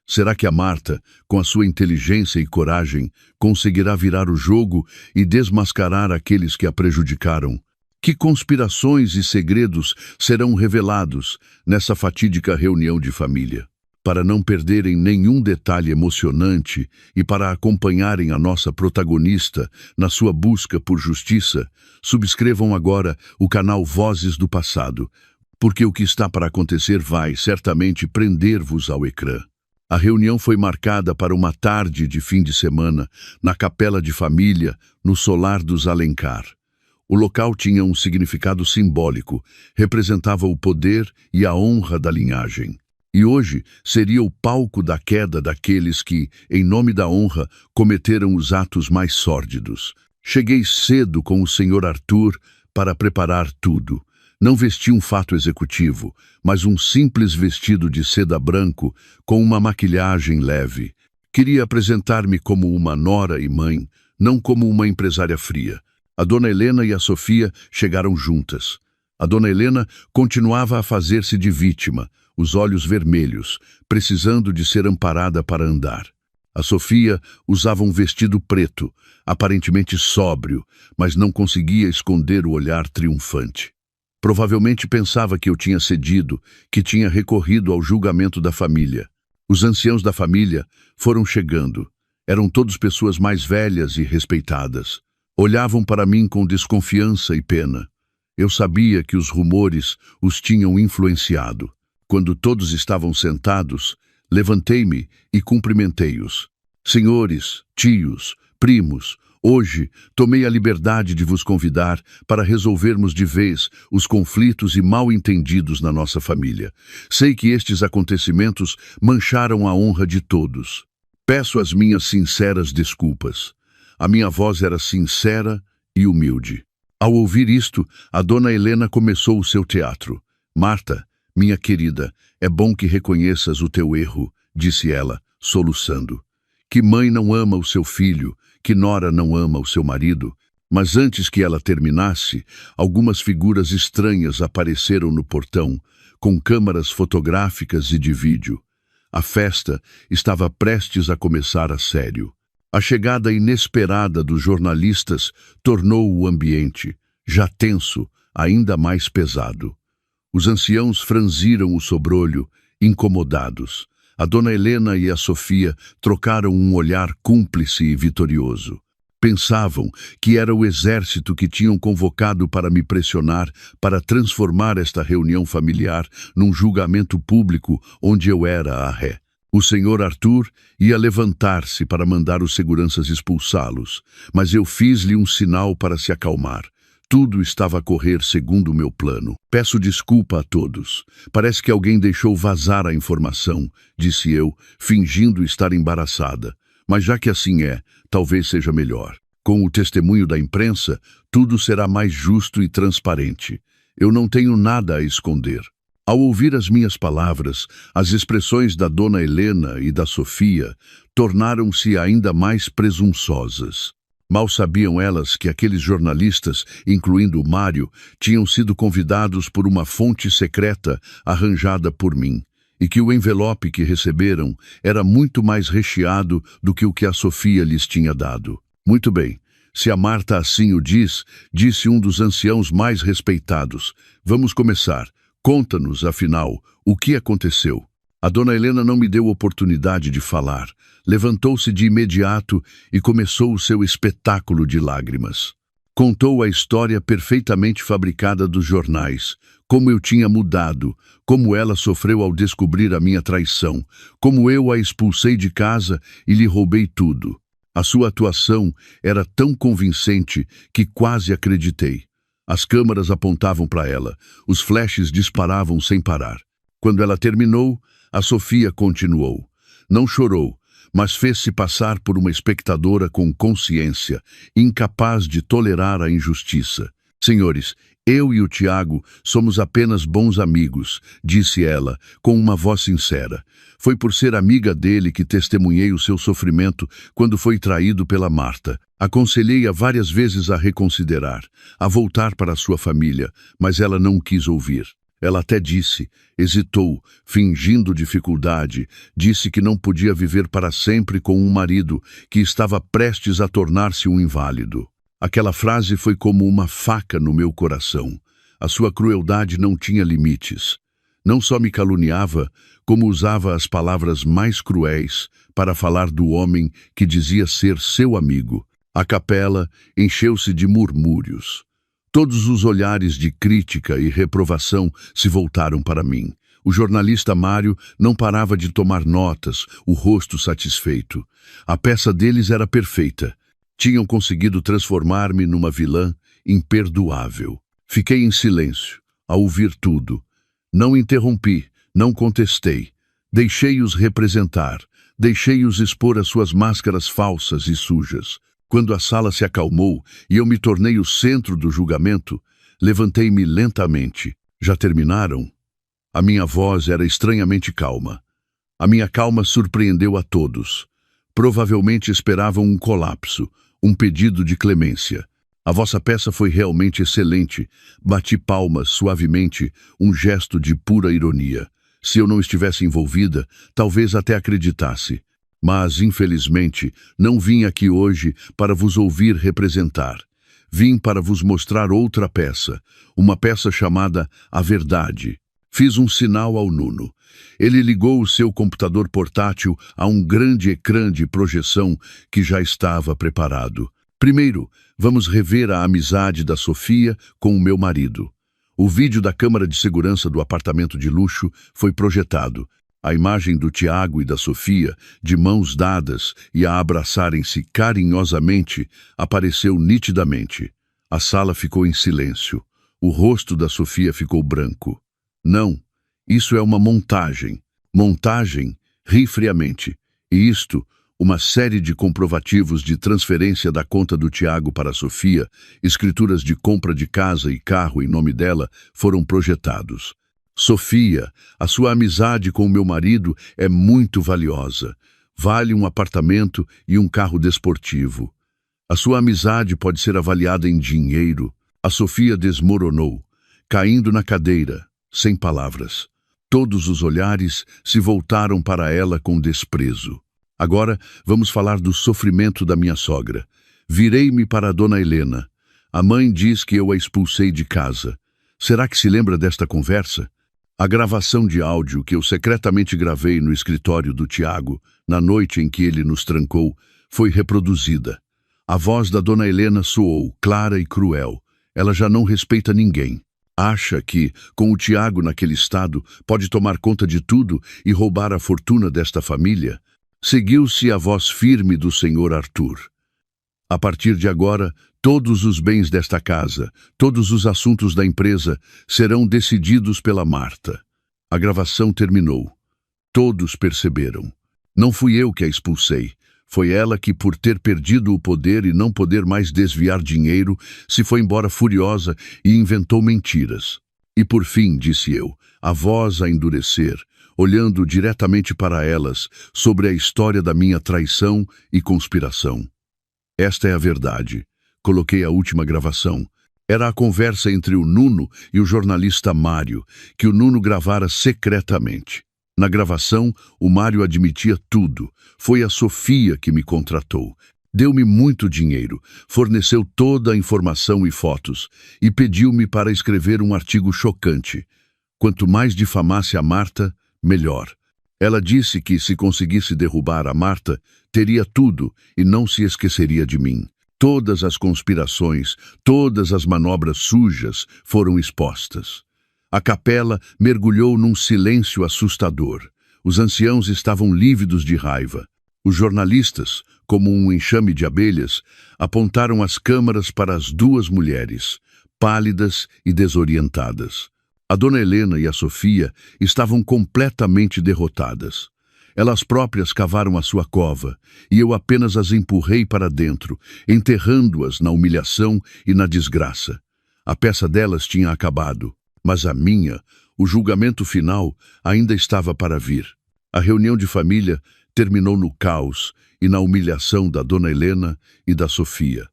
Será que a Marta, com a sua inteligência e coragem, conseguirá virar o jogo e desmascarar aqueles que a prejudicaram? Que conspirações e segredos serão revelados nessa fatídica reunião de família? Para não perderem nenhum detalhe emocionante e para acompanharem a nossa protagonista na sua busca por justiça, subscrevam agora o canal Vozes do Passado, porque o que está para acontecer vai certamente prender-vos ao ecrã. A reunião foi marcada para uma tarde de fim de semana, na capela de família, no solar dos Alencar. O local tinha um significado simbólico, representava o poder e a honra da linhagem. E hoje seria o palco da queda daqueles que, em nome da honra, cometeram os atos mais sórdidos. Cheguei cedo com o Sr. Arthur para preparar tudo. Não vesti um fato executivo, mas um simples vestido de seda branco com uma maquilhagem leve. Queria apresentar-me como uma nora e mãe, não como uma empresária fria. A Dona Helena e a Sofia chegaram juntas. A Dona Helena continuava a fazer-se de vítima, os olhos vermelhos, precisando de ser amparada para andar. A Sofia usava um vestido preto, aparentemente sóbrio, mas não conseguia esconder o olhar triunfante. Provavelmente pensava que eu tinha cedido, que tinha recorrido ao julgamento da família. Os anciãos da família foram chegando. Eram todos pessoas mais velhas e respeitadas. Olhavam para mim com desconfiança e pena. Eu sabia que os rumores os tinham influenciado. Quando todos estavam sentados, levantei-me e cumprimentei-os. Senhores, tios, primos, hoje tomei a liberdade de vos convidar para resolvermos de vez os conflitos e mal-entendidos na nossa família. Sei que estes acontecimentos mancharam a honra de todos. Peço as minhas sinceras desculpas. A minha voz era sincera e humilde. Ao ouvir isto, a dona Helena começou o seu teatro. Marta, minha querida, é bom que reconheças o teu erro, disse ela, soluçando. Que mãe não ama o seu filho, que nora não ama o seu marido? Mas antes que ela terminasse, algumas figuras estranhas apareceram no portão, com câmaras fotográficas e de vídeo. A festa estava prestes a começar a sério. A chegada inesperada dos jornalistas tornou o ambiente, já tenso, ainda mais pesado. Os anciãos franziram o sobrolho, incomodados. A dona Helena e a Sofia trocaram um olhar cúmplice e vitorioso. Pensavam que era o exército que tinham convocado para me pressionar para transformar esta reunião familiar num julgamento público onde eu era a ré. O senhor Arthur ia levantar-se para mandar os seguranças expulsá-los, mas eu fiz-lhe um sinal para se acalmar. Tudo estava a correr segundo o meu plano. Peço desculpa a todos. Parece que alguém deixou vazar a informação, disse eu, fingindo estar embaraçada. Mas já que assim é, talvez seja melhor. Com o testemunho da imprensa, tudo será mais justo e transparente. Eu não tenho nada a esconder. Ao ouvir as minhas palavras, as expressões da dona Helena e da Sofia tornaram-se ainda mais presunçosas. Mal sabiam elas que aqueles jornalistas, incluindo o Mário, tinham sido convidados por uma fonte secreta arranjada por mim, e que o envelope que receberam era muito mais recheado do que o que a Sofia lhes tinha dado. Muito bem, se a Marta assim o diz, disse um dos anciãos mais respeitados. Vamos começar. Conta-nos, afinal, o que aconteceu. A dona Helena não me deu oportunidade de falar. Levantou-se de imediato e começou o seu espetáculo de lágrimas. Contou a história perfeitamente fabricada dos jornais, como eu tinha mudado, como ela sofreu ao descobrir a minha traição, como eu a expulsei de casa e lhe roubei tudo. A sua atuação era tão convincente que quase acreditei. As câmaras apontavam para ela, os flashes disparavam sem parar. Quando ela terminou, a Sofia continuou. Não chorou, mas fez-se passar por uma espectadora com consciência, incapaz de tolerar a injustiça. Senhores, eu e o Tiago somos apenas bons amigos, disse ela, com uma voz sincera. Foi por ser amiga dele que testemunhei o seu sofrimento quando foi traído pela Marta. Aconselhei-a várias vezes a reconsiderar, a voltar para a sua família, mas ela não quis ouvir. Ela até disse, hesitou, fingindo dificuldade, disse que não podia viver para sempre com um marido que estava prestes a tornar-se um inválido. Aquela frase foi como uma faca no meu coração. A sua crueldade não tinha limites. Não só me caluniava, como usava as palavras mais cruéis para falar do homem que dizia ser seu amigo. A capela encheu-se de murmúrios. Todos os olhares de crítica e reprovação se voltaram para mim. O jornalista Mário não parava de tomar notas, o rosto satisfeito. A peça deles era perfeita. Tinham conseguido transformar-me numa vilã imperdoável. Fiquei em silêncio, a ouvir tudo. Não interrompi, não contestei. Deixei-os representar, deixei-os expor as suas máscaras falsas e sujas. Quando a sala se acalmou e eu me tornei o centro do julgamento, levantei-me lentamente. Já terminaram? A minha voz era estranhamente calma. A minha calma surpreendeu a todos. Provavelmente esperavam um colapso, um pedido de clemência. A vossa peça foi realmente excelente. Bati palmas suavemente, um gesto de pura ironia. Se eu não estivesse envolvida, talvez até acreditasse. Mas, infelizmente, não vim aqui hoje para vos ouvir representar. Vim para vos mostrar outra peça, uma peça chamada A Verdade. Fiz um sinal ao Nuno. Ele ligou o seu computador portátil a um grande ecrã de projeção que já estava preparado. Primeiro, vamos rever a amizade da Sofia com o meu marido. O vídeo da câmara de segurança do apartamento de luxo foi projetado. A imagem do Tiago e da Sofia, de mãos dadas e a abraçarem-se carinhosamente, apareceu nitidamente. A sala ficou em silêncio. O rosto da Sofia ficou branco. Não, isso é uma montagem. Montagem, ri friamente. E isto, uma série de comprovativos de transferência da conta do Tiago para a Sofia, escrituras de compra de casa e carro em nome dela, foram projetados. Sofia, a sua amizade com o meu marido é muito valiosa. Vale um apartamento e um carro desportivo. A sua amizade pode ser avaliada em dinheiro. A Sofia desmoronou, caindo na cadeira, sem palavras. Todos os olhares se voltaram para ela com desprezo. Agora vamos falar do sofrimento da minha sogra. Virei-me para a dona Helena. A mãe diz que eu a expulsei de casa. Será que se lembra desta conversa? A gravação de áudio que eu secretamente gravei no escritório do Tiago, na noite em que ele nos trancou, foi reproduzida. A voz da dona Helena soou clara e cruel. Ela já não respeita ninguém. Acha que, com o Tiago naquele estado, pode tomar conta de tudo e roubar a fortuna desta família? Seguiu-se a voz firme do senhor Arthur. A partir de agora, todos os bens desta casa, todos os assuntos da empresa serão decididos pela Marta. A gravação terminou. Todos perceberam. Não fui eu que a expulsei. Foi ela que, por ter perdido o poder e não poder mais desviar dinheiro, se foi embora furiosa e inventou mentiras. E por fim, disse eu, a voz a endurecer, olhando diretamente para elas, sobre a história da minha traição e conspiração. Esta é a verdade. Coloquei a última gravação. Era a conversa entre o Nuno e o jornalista Mário, que o Nuno gravara secretamente. Na gravação, o Mário admitia tudo. Foi a Sofia que me contratou. Deu-me muito dinheiro, forneceu toda a informação e fotos, e pediu-me para escrever um artigo chocante. Quanto mais difamasse a Marta, melhor. Ela disse que, se conseguisse derrubar a Marta, teria tudo e não se esqueceria de mim. Todas as conspirações, todas as manobras sujas foram expostas. A capela mergulhou num silêncio assustador. Os anciãos estavam lívidos de raiva. Os jornalistas, como um enxame de abelhas, apontaram as câmaras para as duas mulheres, pálidas e desorientadas. A dona Helena e a Sofia estavam completamente derrotadas. Elas próprias cavaram a sua cova, e eu apenas as empurrei para dentro, enterrando-as na humilhação e na desgraça. A peça delas tinha acabado. Mas a minha, o julgamento final, ainda estava para vir. A reunião de família terminou no caos e na humilhação da dona Helena e da Sofia.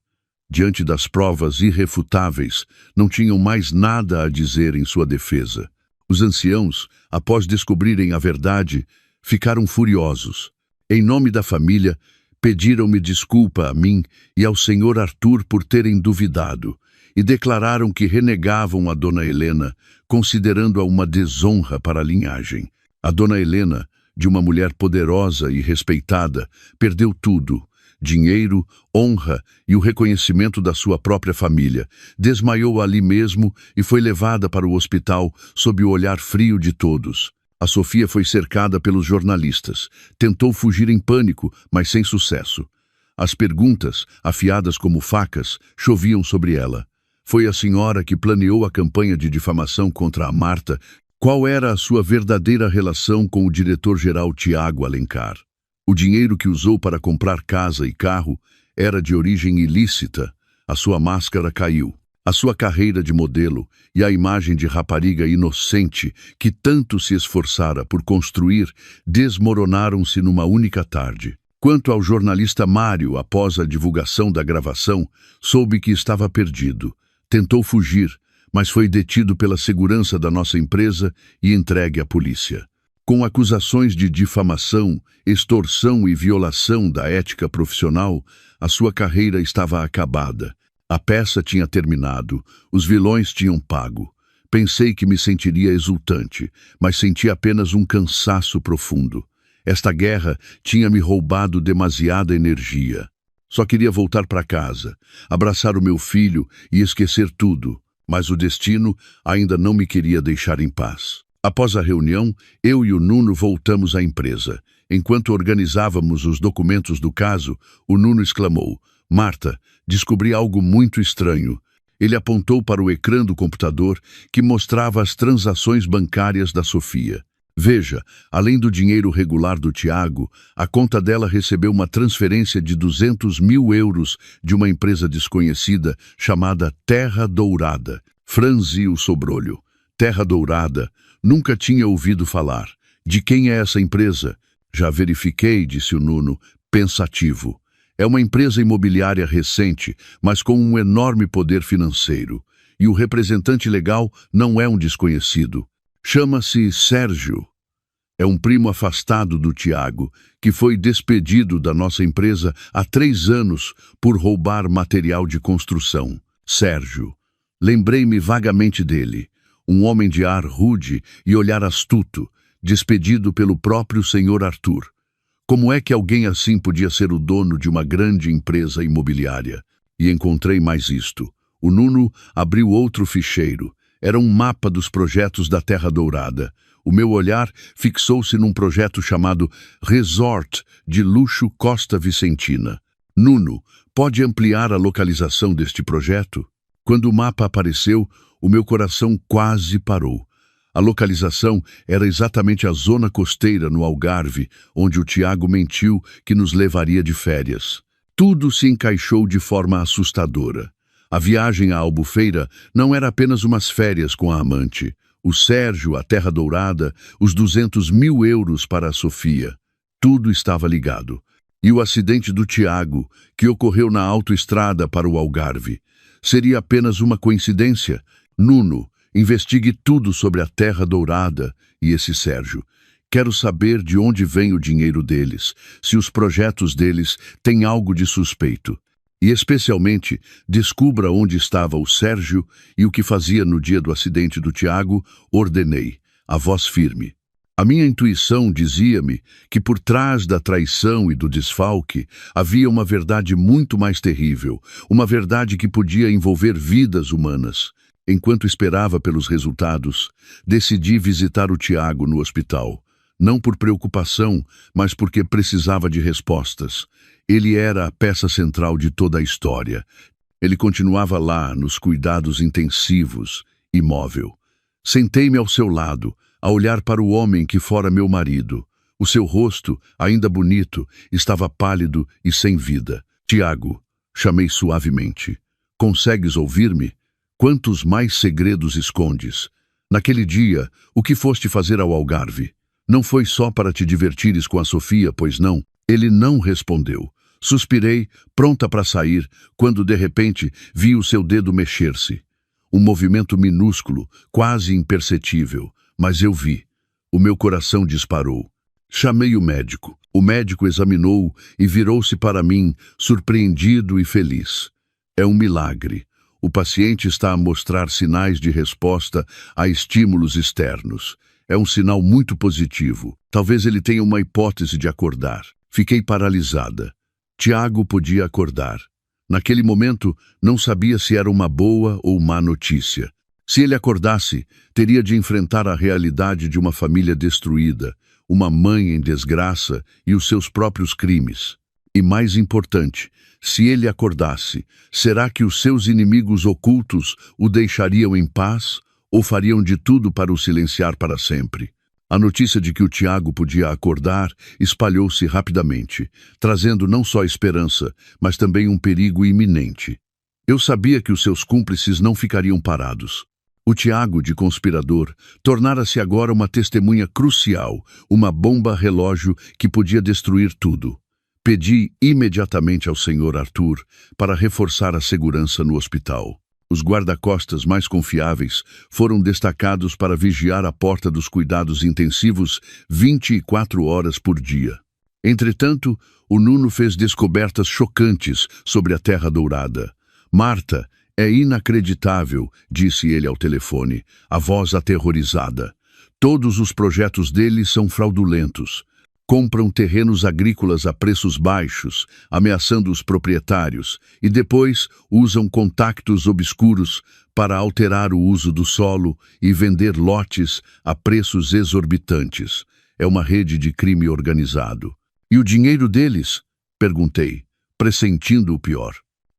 Diante das provas irrefutáveis, não tinham mais nada a dizer em sua defesa. Os anciãos, após descobrirem a verdade, ficaram furiosos. Em nome da família, pediram-me desculpa a mim e ao senhor Arthur por terem duvidado, e declararam que renegavam a dona Helena, considerando-a uma desonra para a linhagem. A dona Helena, de uma mulher poderosa e respeitada, perdeu tudo: dinheiro, honra e o reconhecimento da sua própria família. Desmaiou ali mesmo e foi levada para o hospital sob o olhar frio de todos. A Sofia foi cercada pelos jornalistas. Tentou fugir em pânico, mas sem sucesso. As perguntas, afiadas como facas, choviam sobre ela. Foi a senhora que planeou a campanha de difamação contra a Marta. Qual era a sua verdadeira relação com o diretor-geral Tiago Alencar? O dinheiro que usou para comprar casa e carro era de origem ilícita. A sua máscara caiu. A sua carreira de modelo e a imagem de rapariga inocente que tanto se esforçara por construir desmoronaram-se numa única tarde. Quanto ao jornalista Mário, após a divulgação da gravação, soube que estava perdido. Tentou fugir, mas foi detido pela segurança da nossa empresa e entregue à polícia. Com acusações de difamação, extorsão e violação da ética profissional, a sua carreira estava acabada. A peça tinha terminado, os vilões tinham pago. Pensei que me sentiria exultante, mas senti apenas um cansaço profundo. Esta guerra tinha me roubado demasiada energia. Só queria voltar para casa, abraçar o meu filho e esquecer tudo, mas o destino ainda não me queria deixar em paz. Após a reunião, eu e o Nuno voltamos à empresa. Enquanto organizávamos os documentos do caso, o Nuno exclamou: "Marta, descobri algo muito estranho." Ele apontou para o ecrã do computador que mostrava as transações bancárias da Sofia. Veja, além do dinheiro regular do Tiago, a conta dela recebeu uma transferência de 200 mil euros de uma empresa desconhecida chamada Terra Dourada. Franzi o sobrolho. Terra Dourada. Nunca tinha ouvido falar. De quem é essa empresa? Já verifiquei, disse o Nuno, pensativo. É uma empresa imobiliária recente, mas com um enorme poder financeiro. E o representante legal não é um desconhecido. Chama-se Sérgio. É um primo afastado do Tiago, que foi despedido da nossa empresa há 3 anos por roubar material de construção. Sérgio. Lembrei-me vagamente dele. Um homem de ar rude e olhar astuto, despedido pelo próprio senhor Arthur. Como é que alguém assim podia ser o dono de uma grande empresa imobiliária? E encontrei mais isto. O Nuno abriu outro ficheiro. Era um mapa dos projetos da Terra Dourada. O meu olhar fixou-se num projeto chamado Resort de Luxo Costa Vicentina. Nuno, pode ampliar a localização deste projeto? Quando o mapa apareceu, o meu coração quase parou. A localização era exatamente a zona costeira no Algarve, onde o Tiago mentiu que nos levaria de férias. Tudo se encaixou de forma assustadora. A viagem à Albufeira não era apenas umas férias com a amante. O Sérgio, a Terra Dourada, os 200 mil euros para a Sofia. Tudo estava ligado. E o acidente do Tiago, que ocorreu na autoestrada para o Algarve. Seria apenas uma coincidência? Nuno, investigue tudo sobre a Terra Dourada e esse Sérgio. Quero saber de onde vem o dinheiro deles, se os projetos deles têm algo de suspeito. E, especialmente, descubra onde estava o Sérgio e o que fazia no dia do acidente do Tiago. Ordenei, a voz firme. A minha intuição dizia-me que por trás da traição e do desfalque havia uma verdade muito mais terrível, uma verdade que podia envolver vidas humanas. Enquanto esperava pelos resultados, decidi visitar o Tiago no hospital. Não por preocupação, mas porque precisava de respostas. Ele era a peça central de toda a história. Ele continuava lá, nos cuidados intensivos, imóvel. Sentei-me ao seu lado, a olhar para o homem que fora meu marido. O seu rosto, ainda bonito, estava pálido e sem vida. Tiago, chamei suavemente. Consegues ouvir-me? Quantos mais segredos escondes? Naquele dia, o que foste fazer ao Algarve? Não foi só para te divertires com a Sofia, pois não? Ele não respondeu. Suspirei, pronta para sair, quando de repente vi o seu dedo mexer-se. Um movimento minúsculo, quase imperceptível, mas eu vi. O meu coração disparou. Chamei o médico. O médico examinou e virou-se para mim, surpreendido e feliz. É um milagre. O paciente está a mostrar sinais de resposta a estímulos externos. É um sinal muito positivo. Talvez ele tenha uma hipótese de acordar. Fiquei paralisada. Tiago podia acordar. Naquele momento, não sabia se era uma boa ou má notícia. Se ele acordasse, teria de enfrentar a realidade de uma família destruída, uma mãe em desgraça e os seus próprios crimes. E mais importante, se ele acordasse, será que os seus inimigos ocultos o deixariam em paz ou fariam de tudo para o silenciar para sempre? A notícia de que o Tiago podia acordar espalhou-se rapidamente, trazendo não só esperança, mas também um perigo iminente. Eu sabia que os seus cúmplices não ficariam parados. O Tiago, de conspirador, tornara-se agora uma testemunha crucial, uma bomba-relógio que podia destruir tudo. Pedi imediatamente ao senhor Arthur para reforçar a segurança no hospital. Os guarda-costas mais confiáveis foram destacados para vigiar a porta dos cuidados intensivos 24 horas por dia. Entretanto, o Nuno fez descobertas chocantes sobre a Terra Dourada. Marta, É inacreditável, disse ele ao telefone, a voz aterrorizada. Todos os projetos dele são fraudulentos. Compram terrenos agrícolas a preços baixos, ameaçando os proprietários, e depois usam contactos obscuros para alterar o uso do solo e vender lotes a preços exorbitantes. É uma rede de crime organizado. E o dinheiro deles? Perguntei, pressentindo o pior.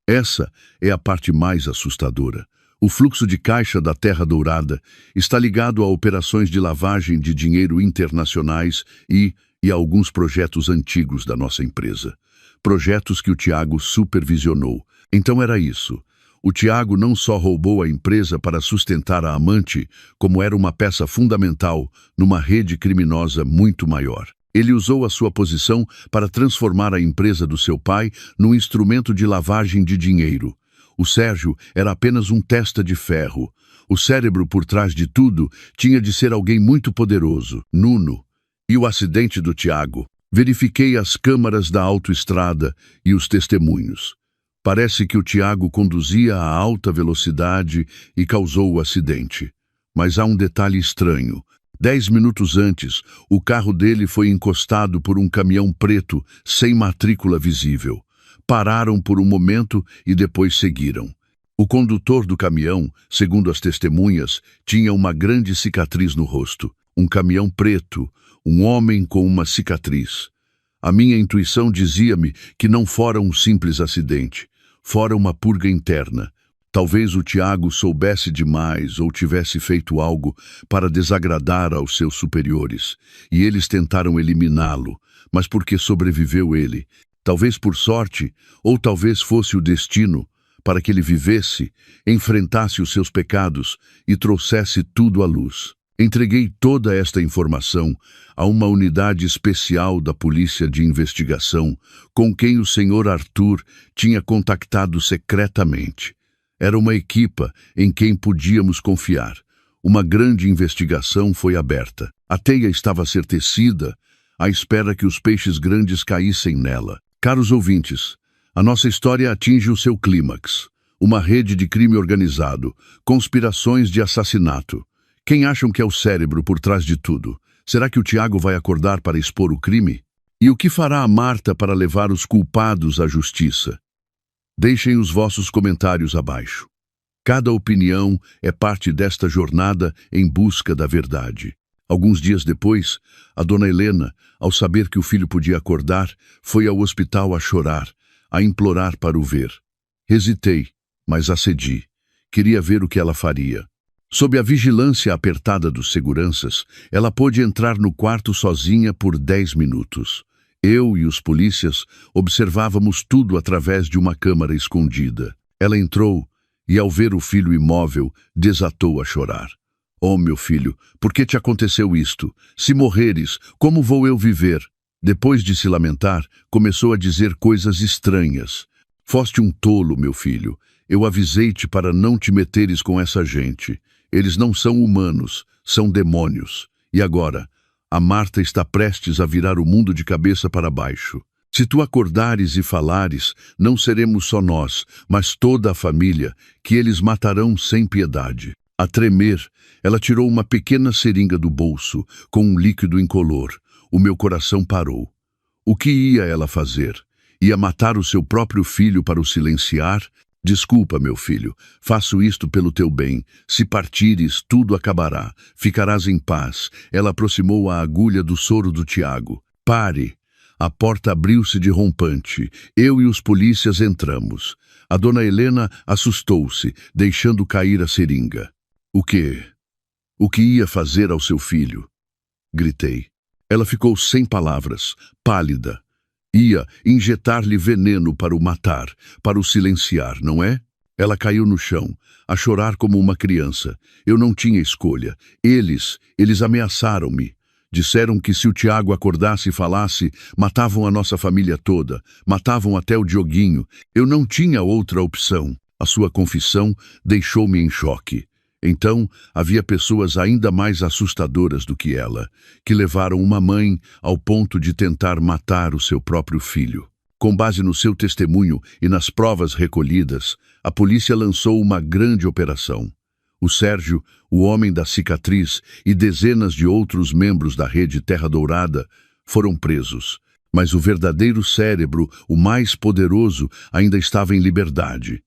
Essa é a parte mais assustadora. O fluxo de caixa da Terra Dourada está ligado a operações de lavagem de dinheiro internacionais e a alguns projetos antigos da nossa empresa. Projetos que o Tiago supervisionou. Então era isso. O Tiago não só roubou a empresa para sustentar a amante, como era uma peça fundamental numa rede criminosa muito maior. Ele usou a sua posição para transformar a empresa do seu pai num instrumento de lavagem de dinheiro. O Sérgio era apenas um testa de ferro. O cérebro por trás de tudo tinha de ser alguém muito poderoso, Nuno. E o acidente do Tiago? Verifiquei as câmaras da autoestrada e os testemunhos. Parece que o Tiago conduzia a alta velocidade e causou o acidente. Mas há um detalhe estranho. 10 minutos antes, o carro dele foi encostado por um caminhão preto sem matrícula visível. Pararam por um momento e depois seguiram. O condutor do caminhão, segundo as testemunhas, tinha uma grande cicatriz no rosto. Um caminhão preto, um homem com uma cicatriz. A minha intuição dizia-me que não fora um simples acidente, fora uma purga interna. Talvez o Tiago soubesse demais ou tivesse feito algo para desagradar aos seus superiores, e eles tentaram eliminá-lo, mas porque sobreviveu ele. Talvez por sorte, ou talvez fosse o destino, para que ele vivesse, enfrentasse os seus pecados e trouxesse tudo à luz. Entreguei toda esta informação a uma unidade especial da Polícia de Investigação, com quem o Sr. Arthur tinha contactado secretamente. Era uma equipa em quem podíamos confiar. Uma grande investigação foi aberta. A teia estava a ser tecida, à espera que os peixes grandes caíssem nela. Caros ouvintes, a nossa história atinge o seu clímax. Uma rede de crime organizado, conspirações de assassinato. Quem acham que é o cérebro por trás de tudo? Será que o Tiago vai acordar para expor o crime? E o que fará a Marta para levar os culpados à justiça? Deixem os vossos comentários abaixo. Cada opinião é parte desta jornada em busca da verdade. Alguns dias depois, a dona Helena, ao saber que o filho podia acordar, foi ao hospital a chorar, a implorar para o ver. Hesitei, mas acedi. Queria ver o que ela faria. Sob a vigilância apertada dos seguranças, ela pôde entrar no quarto sozinha por 10 minutos. Eu e os polícias observávamos tudo através de uma câmara escondida. Ela entrou e, ao ver o filho imóvel, desatou a chorar. Oh, meu filho, por que te aconteceu isto? Se morreres, como vou eu viver? Depois de se lamentar, começou a dizer coisas estranhas. Foste um tolo, meu filho. Eu avisei-te para não te meteres com essa gente. Eles não são humanos, são demônios. E agora, a Marta está prestes a virar o mundo de cabeça para baixo. Se tu acordares e falares, não seremos só nós, mas toda a família, que eles matarão sem piedade. A tremer, ela tirou uma pequena seringa do bolso, com um líquido incolor. O meu coração parou. O que ia ela fazer? Ia matar o seu próprio filho para o silenciar? Desculpa, meu filho, faço isto pelo teu bem. Se partires, tudo acabará. Ficarás em paz. Ela aproximou a agulha do soro do Tiago. Pare! A porta abriu-se de rompante. Eu e os polícias entramos. A dona Helena assustou-se, deixando cair a seringa. O quê? O que ia fazer ao seu filho? Gritei. Ela ficou sem palavras, pálida. Ia injetar-lhe veneno para o matar, para o silenciar, não é? Ela caiu no chão, a chorar como uma criança. Eu não tinha escolha. Eles ameaçaram-me. Disseram que se o Tiago acordasse e falasse, matavam a nossa família toda, matavam até o Dioguinho. Eu não tinha outra opção. A sua confissão deixou-me em choque. Então, havia pessoas ainda mais assustadoras do que ela, que levaram uma mãe ao ponto de tentar matar o seu próprio filho. Com base no seu testemunho e nas provas recolhidas, a polícia lançou uma grande operação. O Sérgio, o homem da cicatriz e dezenas de outros membros da rede Terra Dourada foram presos. Mas o verdadeiro cérebro, o mais poderoso, ainda estava em liberdade.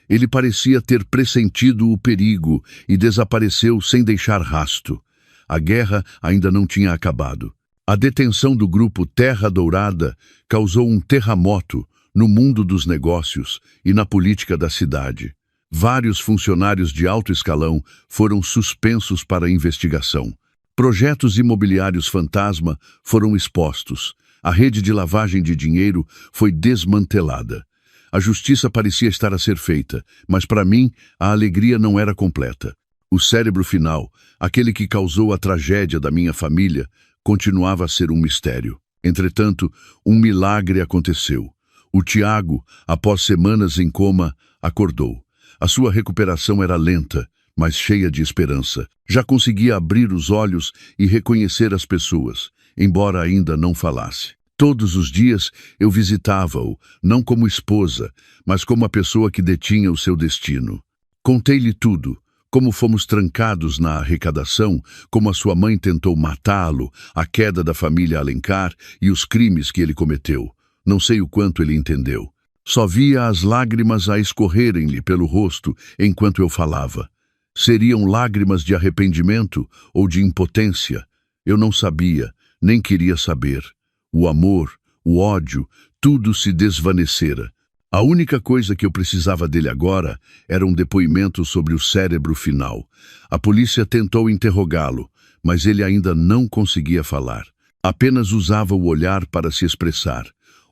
Ele parecia ter pressentido o perigo e desapareceu sem deixar rastro. A guerra ainda não tinha acabado. A detenção do grupo Terra Dourada causou um terremoto no mundo dos negócios e na política da cidade. Vários funcionários de alto escalão foram suspensos para investigação. Projetos imobiliários fantasma foram expostos. A rede de lavagem de dinheiro foi desmantelada. A justiça parecia estar a ser feita, mas para mim a alegria não era completa. O cérebro final, aquele que causou a tragédia da minha família, continuava a ser um mistério. Entretanto, um milagre aconteceu. O Tiago, após semanas em coma, acordou. A sua recuperação era lenta, mas cheia de esperança. Já conseguia abrir os olhos e reconhecer as pessoas, embora ainda não falasse. Todos os dias eu visitava-o, não como esposa, mas como a pessoa que detinha o seu destino. Contei-lhe tudo. Como fomos trancados na arrecadação, como a sua mãe tentou matá-lo, a queda da família Alencar e os crimes que ele cometeu. Não sei o quanto ele entendeu. Só via as lágrimas a escorrerem-lhe pelo rosto enquanto eu falava. Seriam lágrimas de arrependimento ou de impotência? Eu não sabia, nem queria saber. O amor, o ódio, tudo se desvanecera. A única coisa que eu precisava dele agora era um depoimento sobre o cérebro final. A polícia tentou interrogá-lo, mas ele ainda não conseguia falar. Apenas usava o olhar para se expressar.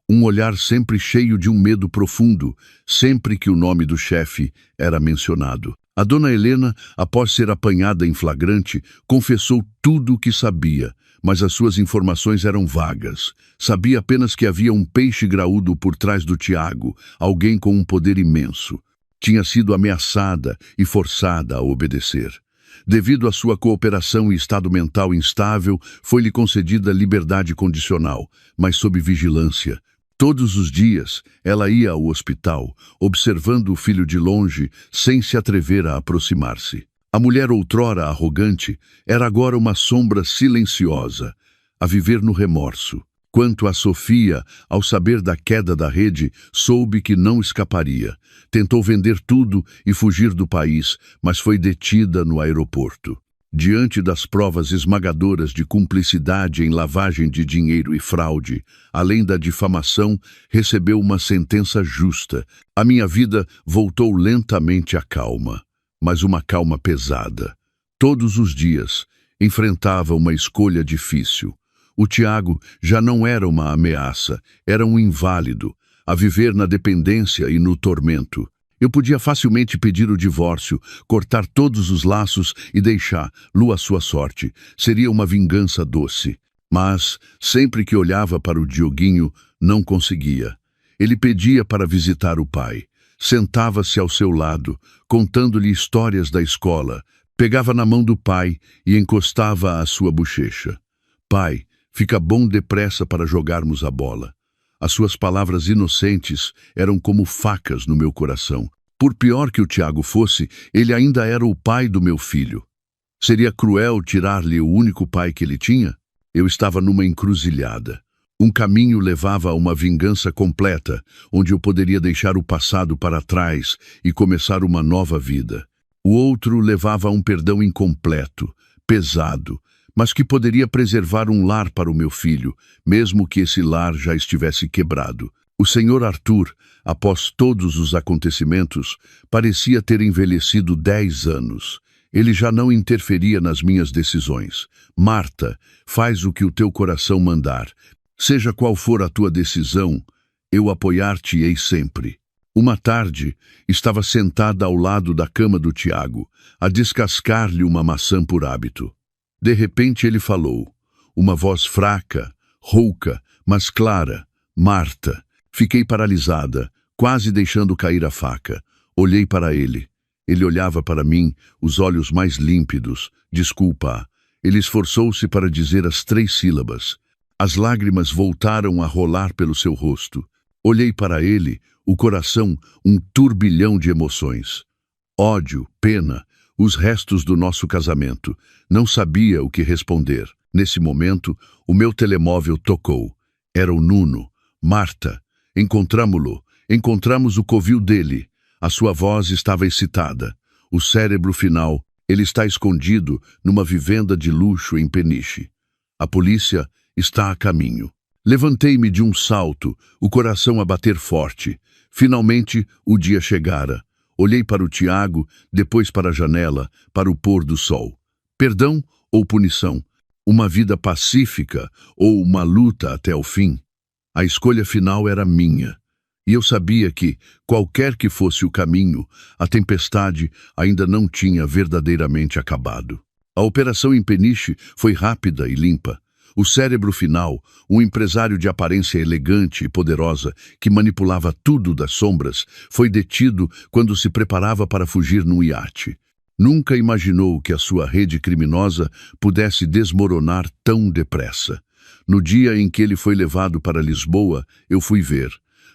Um olhar sempre cheio de um medo profundo, sempre que o nome do chefe era mencionado. A dona Helena, após ser apanhada em flagrante, confessou tudo o que sabia, mas as suas informações eram vagas. Sabia apenas que havia um peixe graúdo por trás do Tiago, alguém com um poder imenso. Tinha sido ameaçada e forçada a obedecer. Devido à sua cooperação e estado mental instável, foi-lhe concedida liberdade condicional, mas sob vigilância. Todos os dias, ela ia ao hospital, observando o filho de longe, sem se atrever a aproximar-se. A mulher outrora arrogante era agora uma sombra silenciosa, a viver no remorso. Quanto a Sofia, ao saber da queda da rede, soube que não escaparia. Tentou vender tudo e fugir do país, mas foi detida no aeroporto. Diante das provas esmagadoras de cumplicidade em lavagem de dinheiro e fraude, além da difamação, recebeu uma sentença justa. A minha vida voltou lentamente à calma, mas uma calma pesada. Todos os dias, enfrentava uma escolha difícil. O Tiago já não era uma ameaça, era um inválido, a viver na dependência e no tormento. Eu podia facilmente pedir o divórcio, cortar todos os laços e deixá-lo à sua sorte. Seria uma vingança doce. Mas, sempre que olhava para o Dioguinho, não conseguia. Ele pedia para visitar o pai. Sentava-se ao seu lado, contando-lhe histórias da escola. Pegava na mão do pai e encostava à sua bochecha. Pai, fica bom depressa para jogarmos a bola. As suas palavras inocentes eram como facas no meu coração. Por pior que o Tiago fosse, ele ainda era o pai do meu filho. Seria cruel tirar-lhe o único pai que ele tinha? Eu estava numa encruzilhada. Um caminho levava a uma vingança completa, onde eu poderia deixar o passado para trás e começar uma nova vida. O outro levava a um perdão incompleto, pesado, mas que poderia preservar um lar para o meu filho, mesmo que esse lar já estivesse quebrado. O senhor Arthur, após todos os acontecimentos, parecia ter envelhecido 10 anos. Ele já não interferia nas minhas decisões. Marta, faz o que o teu coração mandar. Seja qual for a tua decisão, eu apoiar-te-ei sempre. Uma tarde, estava sentada ao lado da cama do Tiago, a descascar-lhe uma maçã por hábito. De repente ele falou, uma voz fraca, rouca, mas clara, Marta. Fiquei paralisada, quase deixando cair a faca. Olhei para ele. Ele olhava para mim, os olhos mais límpidos. Desculpa. Ele esforçou-se para dizer as 3 sílabas. As lágrimas voltaram a rolar pelo seu rosto. Olhei para ele, o coração um turbilhão de emoções. Ódio, pena, os restos do nosso casamento. Não sabia o que responder. Nesse momento, o meu telemóvel tocou. Era o Nuno. Marta. Encontramos o covil dele. A sua voz estava excitada. O cérebro final, ele está escondido numa vivenda de luxo em Peniche. A polícia está a caminho. Levantei-me de um salto, o coração a bater forte. Finalmente, o dia chegara. Olhei para o Tiago, depois para a janela, para o pôr do sol. Perdão ou punição? Uma vida pacífica ou uma luta até o fim? A escolha final era minha. E eu sabia que, qualquer que fosse o caminho, a tempestade ainda não tinha verdadeiramente acabado. A operação em Peniche foi rápida e limpa. O cérebro final, um empresário de aparência elegante e poderosa que manipulava tudo das sombras, foi detido quando se preparava para fugir num iate. Nunca imaginou que a sua rede criminosa pudesse desmoronar tão depressa. No dia em que ele foi levado para Lisboa, eu fui ver.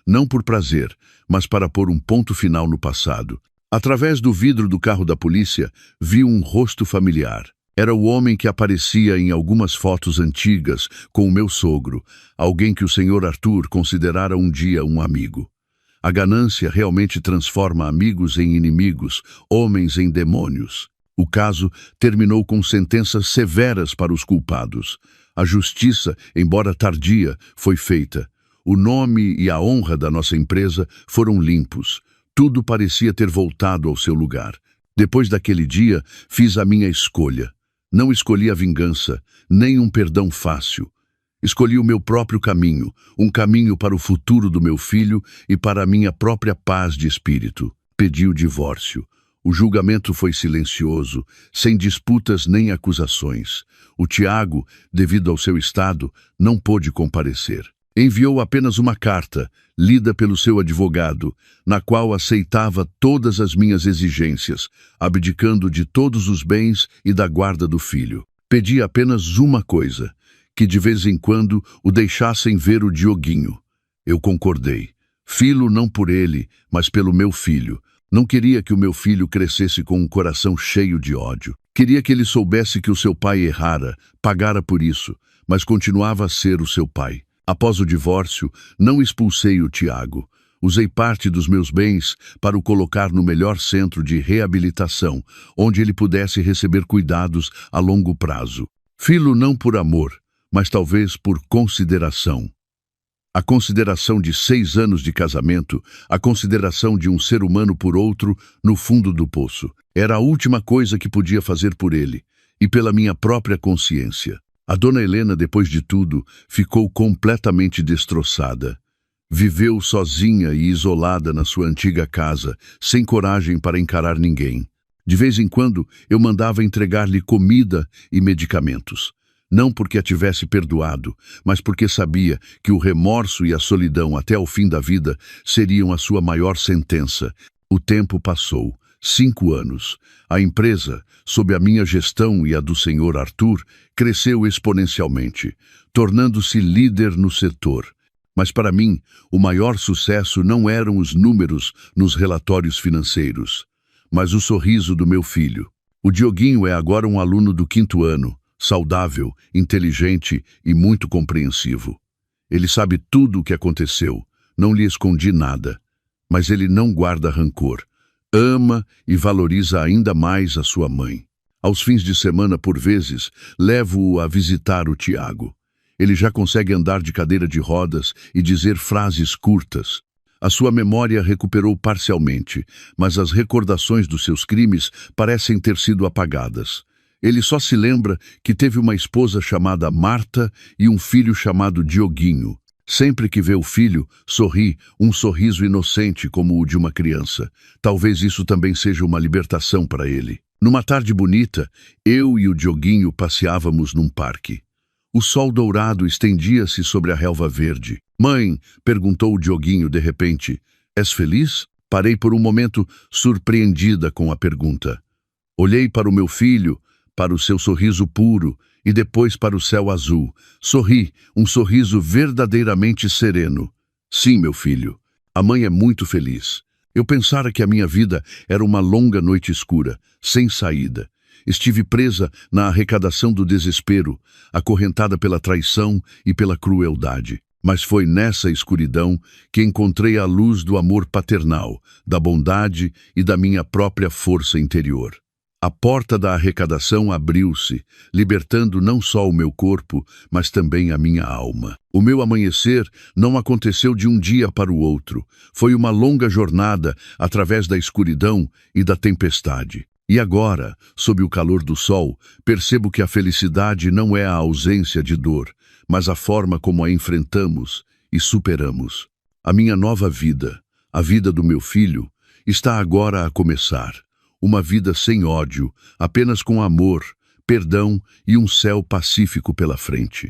Não por prazer, mas para pôr um ponto final no passado. Através do vidro do carro da polícia, vi um rosto familiar. Era o homem que aparecia em algumas fotos antigas com o meu sogro, alguém que o senhor Arthur considerara um dia um amigo. A ganância realmente transforma amigos em inimigos, homens em demônios. O caso terminou com sentenças severas para os culpados. A justiça, embora tardia, foi feita. O nome e a honra da nossa empresa foram limpos. Tudo parecia ter voltado ao seu lugar. Depois daquele dia, fiz a minha escolha. Não escolhi a vingança, nem um perdão fácil. Escolhi o meu próprio caminho, um caminho para o futuro do meu filho e para a minha própria paz de espírito. Pedi o divórcio. O julgamento foi silencioso, sem disputas nem acusações. O Tiago, devido ao seu estado, não pôde comparecer. Enviou apenas uma carta, lida pelo seu advogado, na qual aceitava todas as minhas exigências, abdicando de todos os bens e da guarda do filho. Pedi apenas uma coisa, que de vez em quando o deixassem ver o Dioguinho. Eu concordei. Filo não por ele, mas pelo meu filho. Não queria que o meu filho crescesse com um coração cheio de ódio. Queria que ele soubesse que o seu pai errara, pagara por isso, mas continuava a ser o seu pai. Após o divórcio, não expulsei o Tiago. Usei parte dos meus bens para o colocar no melhor centro de reabilitação, onde ele pudesse receber cuidados a longo prazo. Filo não por amor, mas talvez por consideração. A consideração de 6 anos de casamento, a consideração de um ser humano por outro no fundo do poço. Era a última coisa que podia fazer por ele, e pela minha própria consciência. A dona Helena, depois de tudo, ficou completamente destroçada. Viveu sozinha e isolada na sua antiga casa, sem coragem para encarar ninguém. De vez em quando, eu mandava entregar-lhe comida e medicamentos. Não porque a tivesse perdoado, mas porque sabia que o remorso e a solidão até o fim da vida seriam a sua maior sentença. O tempo passou. 5 anos. A empresa, sob a minha gestão e a do senhor Arthur, cresceu exponencialmente, tornando-se líder no setor. Mas para mim, o maior sucesso não eram os números nos relatórios financeiros, mas o sorriso do meu filho. O Dioguinho é agora um aluno do 5º ano, saudável, inteligente e muito compreensivo. Ele sabe tudo o que aconteceu, não lhe escondi nada, mas ele não guarda rancor. Ama e valoriza ainda mais a sua mãe. Aos fins de semana, por vezes, levo-o a visitar o Tiago. Ele já consegue andar de cadeira de rodas e dizer frases curtas. A sua memória recuperou parcialmente, mas as recordações dos seus crimes parecem ter sido apagadas. Ele só se lembra que teve uma esposa chamada Marta e um filho chamado Dioguinho. Sempre que vê o filho, sorri, um sorriso inocente como o de uma criança. Talvez isso também seja uma libertação para ele. Numa tarde bonita, eu e o Dioguinho passeávamos num parque. O sol dourado estendia-se sobre a relva verde. Mãe, perguntou o Dioguinho de repente, és feliz? Parei por um momento, surpreendida com a pergunta. Olhei para o meu filho, para o seu sorriso puro, e depois para o céu azul. Sorri, um sorriso verdadeiramente sereno. Sim, meu filho. A mãe é muito feliz. Eu pensara que a minha vida era uma longa noite escura, sem saída. Estive presa na arrecadação do desespero, acorrentada pela traição e pela crueldade. Mas foi nessa escuridão que encontrei a luz do amor paternal, da bondade e da minha própria força interior. A porta da arrecadação abriu-se, libertando não só o meu corpo, mas também a minha alma. O meu amanhecer não aconteceu de um dia para o outro. Foi uma longa jornada através da escuridão e da tempestade. E agora, sob o calor do sol, percebo que a felicidade não é a ausência de dor, mas a forma como a enfrentamos e superamos. A minha nova vida, a vida do meu filho, está agora a começar. Uma vida sem ódio, apenas com amor, perdão e um céu pacífico pela frente.